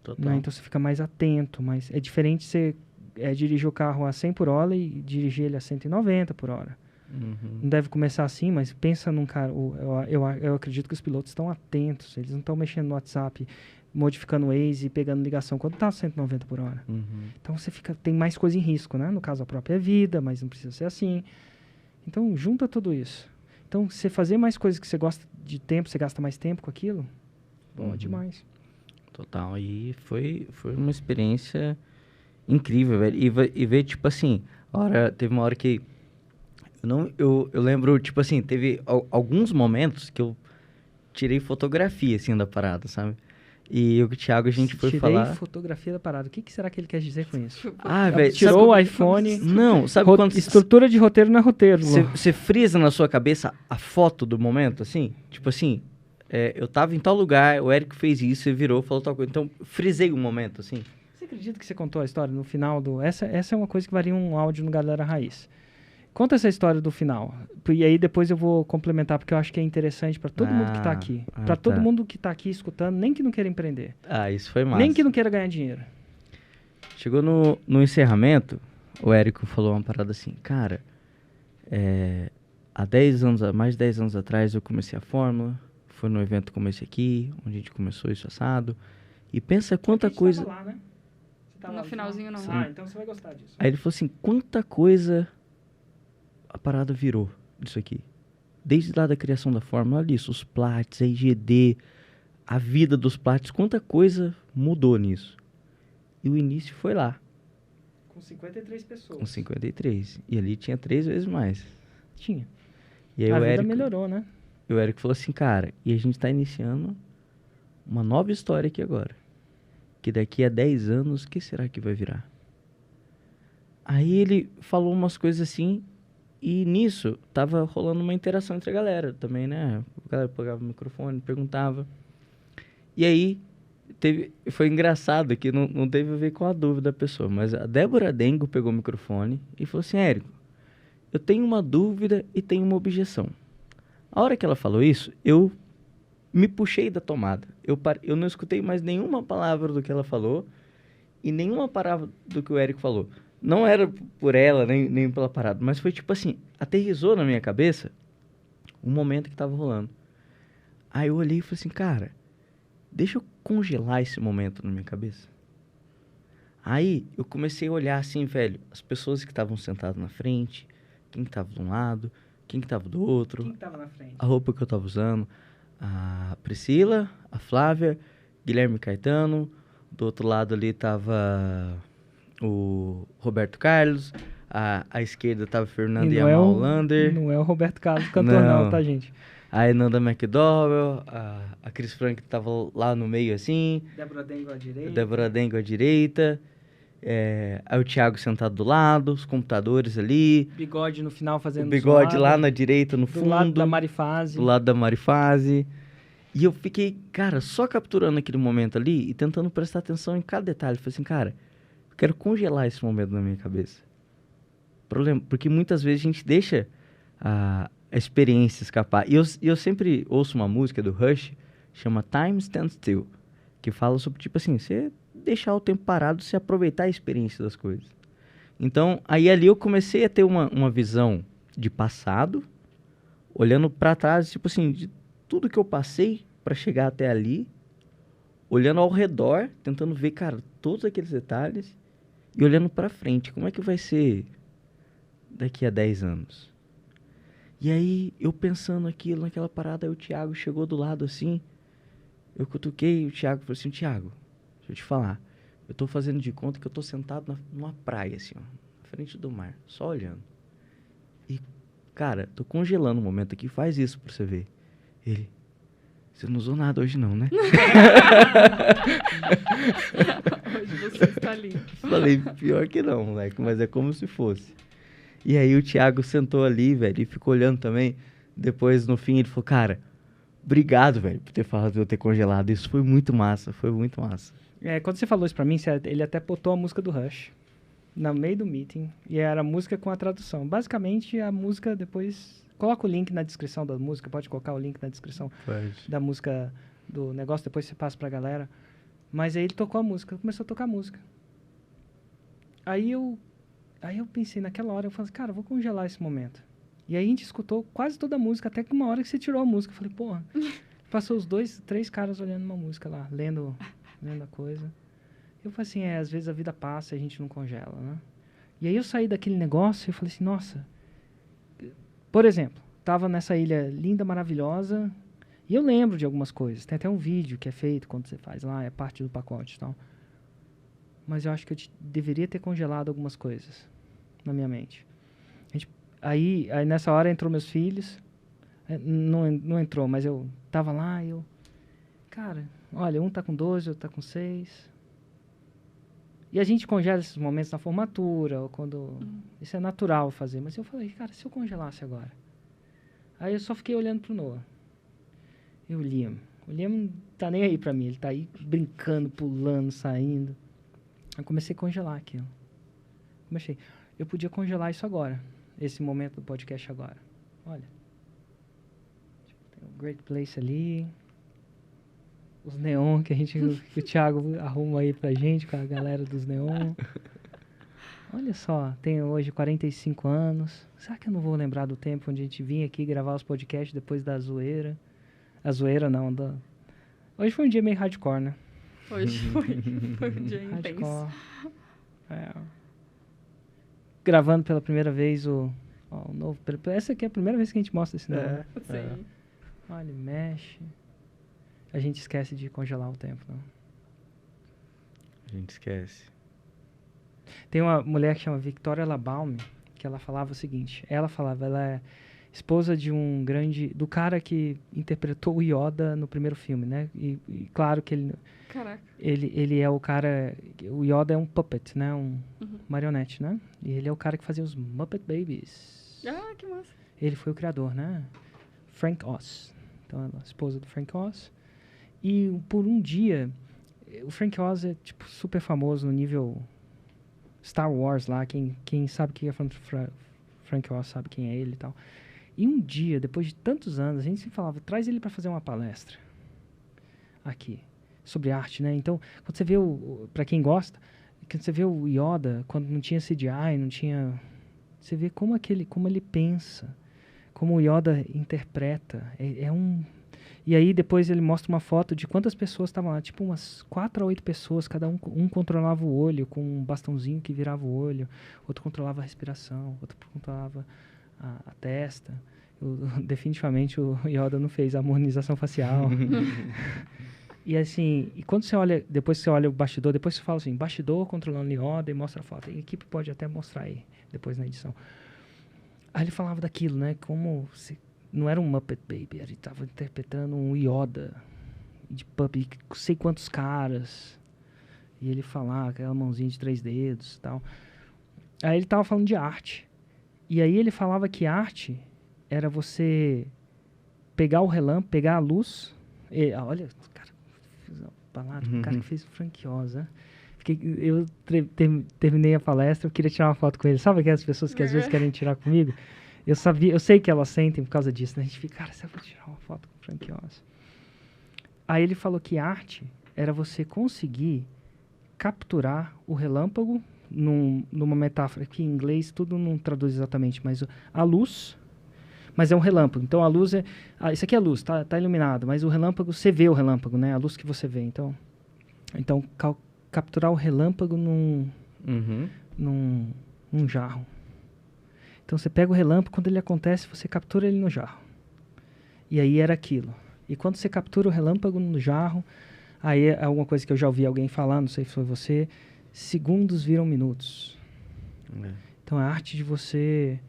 Total. Né? Então você fica mais atento, mas é diferente você dirigir o carro a 100 por hora e dirigir ele a 190 por hora. Não deve começar assim, mas pensa num cara... Eu acredito que os pilotos estão atentos, eles não estão mexendo no WhatsApp, modificando o Waze e pegando ligação quando está a 190 por hora. Então você tem mais coisa em risco, né? No caso, a própria vida, mas não precisa ser assim. Então, junta tudo isso. Então, você fazer mais coisas que você gosta de tempo, você gasta mais tempo com aquilo, bom demais. Total. E foi uma experiência incrível, velho. E ver, tipo assim, teve uma hora que eu lembro, tipo assim, teve alguns momentos que eu tirei fotografia, assim, da parada, sabe? E eu e o Thiago, a gente foi falar... Tirei fotografia da parada. O que será que ele quer dizer com isso? Velho... Tirou o iPhone... Não, sabe quando... Estrutura de roteiro não é roteiro. Você frisa na sua cabeça a foto do momento, assim? Tipo assim, eu tava em tal lugar, o Érico fez isso, você virou, falou tal coisa. Então, frisei um momento, assim. Você acredita que você contou a história no final do... Essa é uma coisa que varia um áudio no Galera Raiz. Conta essa história do final. E aí depois eu vou complementar, porque eu acho que é interessante para todo mundo que tá aqui. Para todo mundo que tá aqui escutando, nem que não queira empreender. Isso foi massa. Nem que não queira ganhar dinheiro. Chegou no encerramento, o Érico falou uma parada assim, cara, mais de 10 anos atrás eu comecei a Fórmula, foi no evento como esse aqui, onde a gente começou isso assado, e pensa quanta coisa... Tava lá, né? Você tava No finalzinho não. Então você vai gostar disso. Aí ele falou assim, quanta coisa a parada virou disso aqui. Desde lá da criação da Fórmula, olha isso, os Platts, a IGD, a vida dos Platts, quanta coisa mudou nisso. E o início foi lá. Com 53 pessoas. Com 53. E ali tinha 3 vezes mais. Tinha. E aí A o vida Érico, melhorou, né? E o Érico falou assim, cara, e a gente tá iniciando uma nova história aqui agora. Que daqui a 10 anos, o que será que vai virar? Aí ele falou umas coisas assim, e nisso tava rolando uma interação entre a galera também, né? A galera pegava o microfone, perguntava. E aí, foi engraçado que não teve a ver com a dúvida da pessoa, mas a Débora Dengo pegou o microfone e falou assim, Érico, eu tenho uma dúvida e tenho uma objeção. A hora que ela falou isso, eu me puxei da tomada. Eu não escutei mais nenhuma palavra do que ela falou e nenhuma palavra do que o Érico falou. Não era por ela, nem pela parada, mas foi tipo assim, aterrissou na minha cabeça o momento que tava rolando. Aí eu olhei e falei assim, cara, deixa eu congelar esse momento na minha cabeça. Aí eu comecei a olhar assim, velho, as pessoas que estavam sentadas na frente, quem que tava de um lado, quem que tava do outro. Quem que tava na frente? A roupa que eu tava usando. A Priscila, a Flávia, Guilherme Caetano. Do outro lado ali tava o Roberto Carlos. À esquerda tava Fernando Yamal Lander. Não é o Roberto Carlos cantor não, tá, gente? A Enanda McDowell, a Chris Frank tava lá no meio assim. Débora Dengo à direita. Débora Dengo à direita. Aí o Thiago sentado do lado, os computadores ali. Bigode no final fazendo o bigode zoada, lá na direita, no do fundo. Do lado da Marifase. Do lado da Marifase. E eu fiquei, cara, só capturando aquele momento ali e tentando prestar atenção em cada detalhe. Falei assim, cara, eu quero congelar esse momento na minha cabeça. Porque muitas vezes a gente deixa a experiência escapar. E eu sempre ouço uma música do Rush, chama Time Stand Still, que fala sobre, tipo assim, você deixar o tempo parado, você aproveitar a experiência das coisas. Então, aí ali eu comecei a ter uma visão de passado, olhando para trás, tipo assim, de tudo que eu passei para chegar até ali, olhando ao redor, tentando ver, cara, todos aqueles detalhes, e olhando para frente, como é que vai ser daqui a 10 anos? E aí, eu pensando aquilo, naquela parada, aí o Thiago chegou do lado assim, eu cutuquei o Thiago e falei assim, Thiago, deixa eu te falar, eu tô fazendo de conta que eu tô sentado numa praia, assim, ó, na frente do mar, só olhando. E, cara, tô congelando o momento aqui, faz isso pra você ver. Ele, Você não usou nada hoje não, né? Hoje você está limpo. Falei, pior que não, moleque, mas é como se fosse. E aí o Thiago sentou ali, velho, e ficou olhando também. Depois, no fim, ele falou, cara, obrigado, velho, por ter falado de eu ter congelado. Isso foi muito massa, foi muito massa. Quando você falou isso pra mim, ele até botou a música do Rush no meio do meeting. E era a música com a tradução. Basicamente, a música depois... Coloca o link na descrição da música. Pode colocar o link na descrição da música do negócio. Depois você passa pra galera. Mas aí ele tocou a música. Começou a tocar a música. Aí eu pensei naquela hora. Eu falei, cara, eu vou congelar esse momento. E aí a gente escutou quase toda a música. Até que uma hora que você tirou a música. Eu falei, porra. Passou os 3 caras olhando uma música lá. Lendo a coisa. Eu falei assim, às vezes a vida passa e a gente não congela, né? E aí eu saí daquele negócio e falei assim, nossa... Por exemplo, tava nessa ilha linda, maravilhosa, e eu lembro de algumas coisas. Tem até um vídeo que é feito quando você faz lá, é parte do pacote e tal. Mas eu acho que eu deveria ter congelado algumas coisas na minha mente. Aí nessa hora entrou meus filhos. Não entrou, mas eu tava lá e eu... Cara, olha, um tá com 12, outro tá com 6. E a gente congela esses momentos na formatura, ou quando... Isso é natural fazer. Mas eu falei, cara, se eu congelasse agora? Aí eu só fiquei olhando pro Noah. E o Liam não tá nem aí pra mim. Ele tá aí brincando, pulando, saindo. Eu comecei a congelar aquilo. Eu podia congelar isso agora. Esse momento do podcast agora. Olha. Tem o Great Place ali... Os neon que o Thiago arruma aí pra gente, com a galera dos neon. Olha só, tenho hoje 45 anos. Será que eu não vou lembrar do tempo onde a gente vinha aqui gravar os podcasts depois da zoeira? A zoeira não, Hoje foi um dia meio hardcore, né? Hoje foi um dia intenso. Gravando pela primeira vez o novo... Essa aqui é a primeira vez que a gente mostra esse novo. Sim. Olha, mexe... A gente esquece de congelar o tempo, não? A gente esquece. Tem uma mulher que chama Victoria Labalme, que ela falava o seguinte. Ela é esposa de do cara que interpretou o Yoda no primeiro filme, né? E claro que ele... Caraca. Ele é o cara... O Yoda é um puppet, né? Marionete, né? E ele é o cara que fazia os Muppet Babies. Ah, que massa. Ele foi o criador, né? Frank Oz. Então, ela é a esposa do Frank Oz. E por um dia, o Frank Oz é tipo super famoso no nível Star Wars lá. Quem sabe quem é Frank Oz sabe quem é ele e tal. E um dia, depois de tantos anos, a gente se falava, traz ele para fazer uma palestra aqui sobre arte, né? Então, quando você vê para quem gosta, quando você vê o Yoda, quando não tinha CGI, não tinha... Você vê como ele pensa, como o Yoda interpreta. E aí depois ele mostra uma foto de quantas pessoas estavam lá, tipo umas 4 a 8 pessoas, cada um controlava o olho com um bastãozinho que virava o olho, outro controlava a respiração, outro controlava a testa. Definitivamente o Yoda não fez a harmonização facial. E assim, quando você olha, depois você olha o bastidor, depois você fala assim, bastidor controlando Yoda e mostra a foto. A equipe pode até mostrar aí, depois na edição. Aí ele falava daquilo, né, como... Não era um Muppet Baby, ele estava interpretando um Yoda de puppet, não sei quantos caras. E ele falava aquela mãozinha de 3 dedos e tal. Aí ele estava falando de arte. E aí ele falava que arte era você pegar o relâmpago, pegar a luz. Olha, cara, fiz uma palavra, o cara que fez o Frank Oz, né? Eu terminei a palestra, eu queria tirar uma foto com ele. Sabe aquelas pessoas que às vezes querem tirar comigo? Eu sei que elas sentem por causa disso, né? A gente fica, cara, será que eu vou tirar uma foto com o Frank Oz? Aí ele falou que arte era você conseguir capturar o relâmpago numa metáfora, que em inglês tudo não traduz exatamente, mas a luz, mas é um relâmpago. Então a luz isso aqui é luz, tá iluminado, mas o relâmpago, você vê o relâmpago, né? A luz que você vê. Então capturar o relâmpago num jarro. Então você pega o relâmpago, quando ele acontece, você captura ele no jarro. E aí era aquilo. E quando você captura o relâmpago no jarro, aí é alguma coisa que eu já ouvi alguém falar, não sei se foi você, segundos viram minutos. Então é a arte de você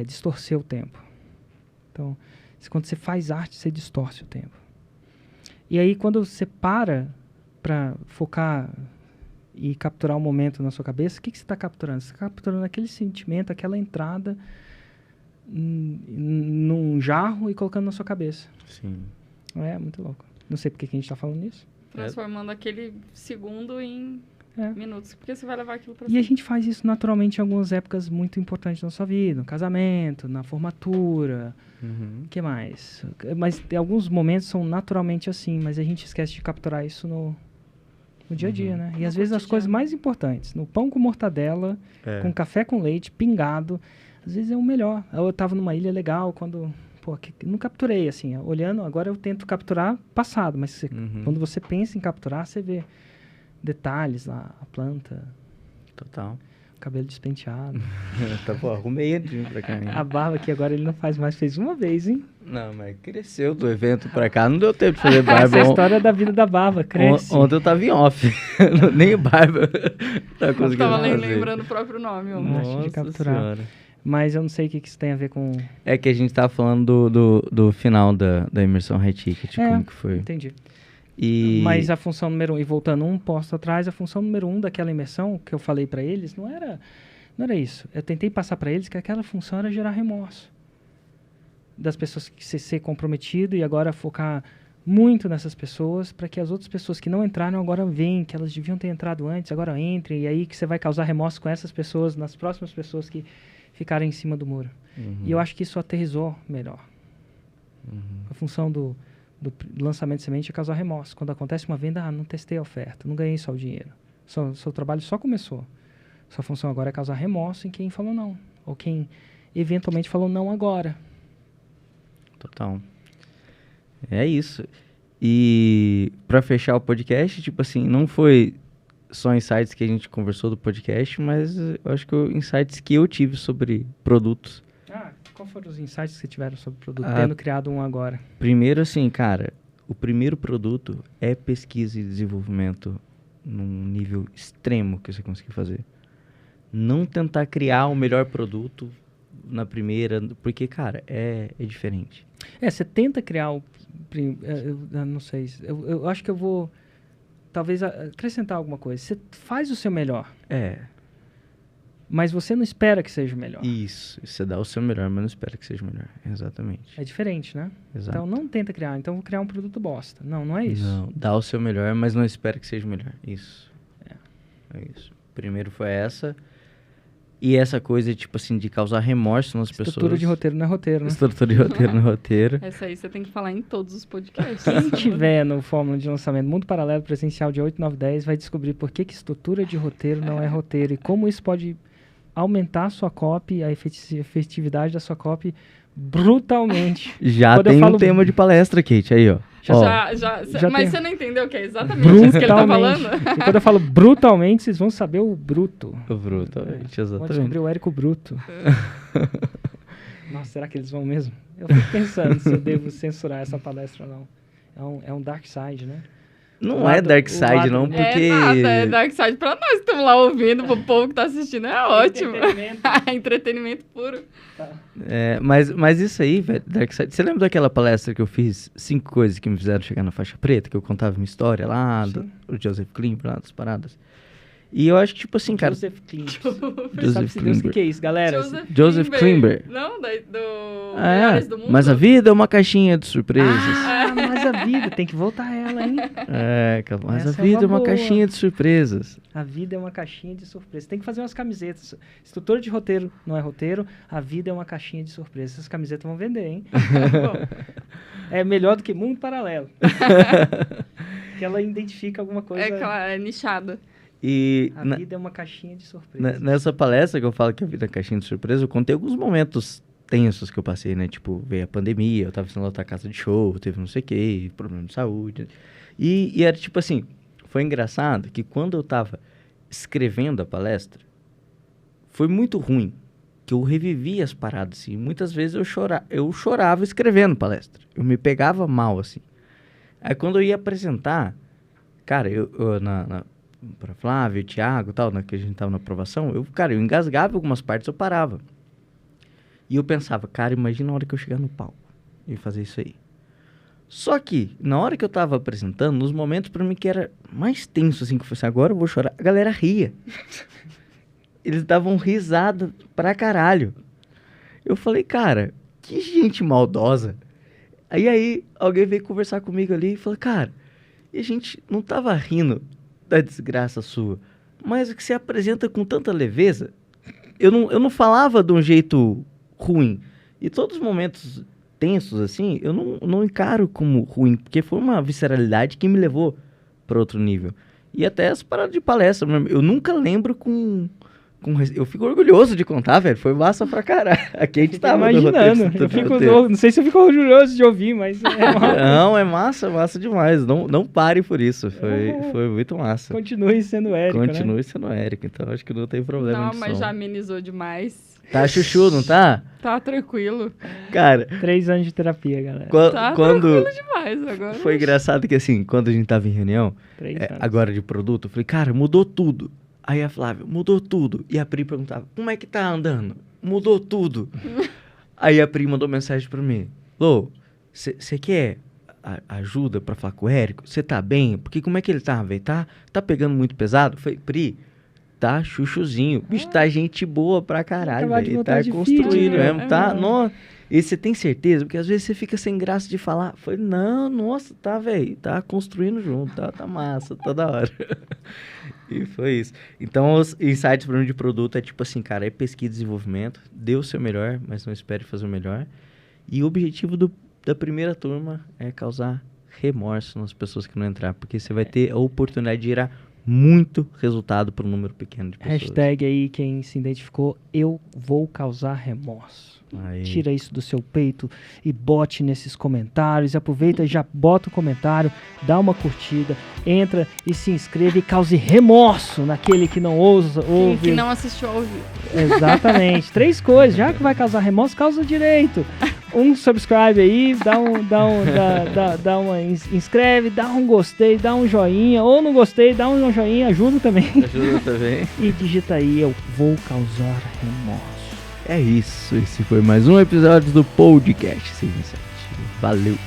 distorcer o tempo. Então, quando você faz arte, você distorce o tempo. E aí, quando você para focar e capturar o momento na sua cabeça, o que você está capturando? Você está capturando aquele sentimento, aquela entrada num jarro e colocando na sua cabeça. Sim. É muito louco. Não sei por que a gente está falando isso. Transformando aquele segundo em minutos. Porque você vai levar aquilo pra E a gente faz isso naturalmente em algumas épocas muito importantes da sua vida. No casamento, na formatura. O que mais? Mas alguns momentos são naturalmente assim, mas a gente esquece de capturar isso no dia a dia, né? E às vezes as coisas mais importantes. No pão com mortadela, com café com leite, pingado. Às vezes é o melhor. Eu estava numa ilha legal quando... não capturei, assim. Olhando, agora eu tento capturar passado. Mas quando você pensa em capturar, você vê detalhes lá. A planta. Total. O cabelo despenteado. Tá bom, arrumei ele pra cá. Hein? A barba que agora ele não faz mais. Fez uma vez, hein? Não, mas cresceu do evento pra cá. Não deu tempo de fazer barba. Essa é a história da vida da barba. Cresce. Ontem eu tava em off. Nem barba. Tá conseguindo tava fazer. lembrando o próprio nome. Acho de capturar. Senhora. Mas eu não sei o que isso tem a ver com... É que a gente tava falando do final da imersão High Ticket, como que foi. Entendi. Mas a função número 1, e voltando um posto atrás, a função número 1 daquela imersão que eu falei para eles não era isso. Eu tentei passar para eles que aquela função era gerar remorso. Das pessoas que ser comprometido e agora focar muito nessas pessoas para que as outras pessoas que não entraram agora veem que elas deviam ter entrado antes, agora entrem, e aí que você vai causar remorso com essas pessoas, nas próximas pessoas que ficarem em cima do muro. E eu acho que isso aterrizou melhor. A função do lançamento de semente é causar remorso. Quando acontece uma venda, não testei a oferta, não ganhei só o dinheiro. Seu trabalho só começou. Sua função agora é causar remorso em quem falou não. Ou quem eventualmente falou não agora. Total. É isso. E para fechar o podcast, tipo assim, não foi só insights que a gente conversou do podcast, mas eu acho que insights que eu tive sobre produtos. Qual foram os insights que você tiveram sobre o produto, tendo criado um agora? Primeiro, assim, cara, o primeiro produto é pesquisa e desenvolvimento num nível extremo que você conseguir fazer. Não tentar criar o melhor produto na primeira, porque, cara, é diferente. Você tenta criar eu não sei, eu acho que eu vou talvez acrescentar alguma coisa. Você faz o seu melhor. Mas você não espera que seja o melhor. Isso, você dá o seu melhor, mas não espera que seja o melhor. Exatamente. É diferente, né? Exato. Então não tenta criar, então vou criar um produto bosta. Não é isso. Não, dá o seu melhor, mas não espera que seja o melhor. Isso. É isso. Primeiro foi essa. E essa coisa, tipo assim, de causar remorso nas pessoas. Estrutura de roteiro não é roteiro, né? Estrutura de roteiro não é roteiro. Essa aí você tem que falar em todos os podcasts. Quem tiver no Fórmula de Lançamento Mundo Paralelo Presencial de 8, 9, 10 vai descobrir por que estrutura de roteiro não é roteiro e como isso pode aumentar a sua copy, a efetividade da sua copy brutalmente. Já tem um tema de palestra, Kate, aí, ó. Mas você não entendeu o que é exatamente isso que ele tá falando? E quando eu falo brutalmente, vocês vão saber o bruto. O brutalmente, exatamente. Vão descobrir o Érico Bruto. Nossa, será que eles vão mesmo? Eu fico pensando se eu devo censurar essa palestra ou não. É um dark side, né? Não é dark side, não, porque... É dark side pra nós que estamos lá ouvindo, pro povo que tá assistindo, é ótimo. Entretenimento puro. Tá. Mas isso aí, velho, dark side... Você lembra daquela palestra que eu fiz, 5 coisas que me fizeram chegar na faixa preta, que eu contava minha história lá, do Joseph Klimber, lá das paradas? E eu acho que, tipo assim, cara... Joseph Klimber. Joseph Klimber. O que é isso, galera? Joseph Klimber. Não, do Melhores do Mundo. Mas a vida é uma caixinha de surpresas. Mas a vida, tem que voltar a ela, hein? Mas a vida é uma caixinha de surpresas. A vida é uma caixinha de surpresas. Tem que fazer umas camisetas. Estrutura de roteiro não é roteiro, a vida é uma caixinha de surpresas. Essas camisetas vão vender, hein? É melhor do que Mundo Paralelo. Que ela identifica alguma coisa... É claro, é nichada. A vida é uma caixinha de surpresas. Nessa palestra que eu falo que a vida é caixinha de surpresas, eu contei alguns momentos tensos que eu passei, né? Tipo, veio a pandemia, eu tava sendo outra casa de show, teve não sei o que, problema de saúde. E era tipo assim, foi engraçado que quando eu tava escrevendo a palestra, foi muito ruim, que eu revivia as paradas, assim. Muitas vezes eu chorava escrevendo palestra. Eu me pegava mal, assim. Aí quando eu ia apresentar, cara, pra Flávio, Thiago e tal, que a gente tava na aprovação, eu engasgava algumas partes, eu parava. E eu pensava, cara, imagina a hora que eu chegar no palco e fazer isso aí. Só que, na hora que eu tava apresentando, nos momentos pra mim que era mais tenso, assim, que eu falei assim, agora eu vou chorar, a galera ria. Eles davam risada pra caralho. Eu falei, cara, que gente maldosa. Aí alguém veio conversar comigo ali e falou, cara, e a gente não tava rindo da desgraça sua, mas o que você apresenta com tanta leveza, eu não falava de um jeito ruim. E todos os momentos tensos, assim, eu não encaro como ruim, porque foi uma visceralidade que me levou para outro nível. E até as paradas de palestra, eu nunca lembro eu fico orgulhoso de contar, velho. Foi massa pra caralho. Aqui a gente tava imaginando. Não sei se eu fico orgulhoso de ouvir, mas não, é massa demais. Não pare por isso. Foi muito massa. Continue sendo Érico, Continue sendo Érico, então acho que não tem problema. Não, mas já amenizou demais. Tá chuchu, não tá? Tá tranquilo. Cara... 3 anos de terapia, galera. Tá tranquilo demais agora. Foi engraçado que assim, quando a gente tava em reunião, agora de produto, eu falei, cara, mudou tudo. Aí a Flávia, mudou tudo. E a Pri perguntava, como é que tá andando? Mudou tudo. Aí a Pri mandou mensagem pra mim. Lô, você quer ajuda pra falar com o Érico? Você tá bem? Porque como é que ele tá, velho? Tá pegando muito pesado? Eu falei, Pri, tá chuchuzinho. Bicho, tá gente boa pra caralho, velho. Tá construído mesmo, tá? Nossa. E você tem certeza? Porque às vezes você fica sem graça de falar. Foi, não, nossa, tá, velho. Tá construindo junto, tá massa, tá da hora. E foi isso. Então, os insights pra mim de produto é tipo assim, cara, é pesquisa e desenvolvimento. Dê o seu melhor, mas não espere fazer o melhor. E o objetivo da primeira turma é causar remorso nas pessoas que não entrar. Porque você vai ter a oportunidade de gerar muito resultado para um número pequeno de pessoas. Hashtag aí, quem se identificou, eu vou causar remorso. Aí. Tira isso do seu peito e bote nesses comentários. Aproveita e já bota o comentário, dá uma curtida, entra e se inscreve e cause remorso naquele que não ouve. Que não assistiu ao vivo. Exatamente. 3 coisas. Já que vai causar remorso, causa direito. Subscribe aí, inscreve, dá um gostei, dá um joinha, ou não gostei, dá um joinha, ajuda também. Ajuda também. E digita aí, eu vou causar remorso. É isso, esse foi mais um episódio do podcast 67. Valeu!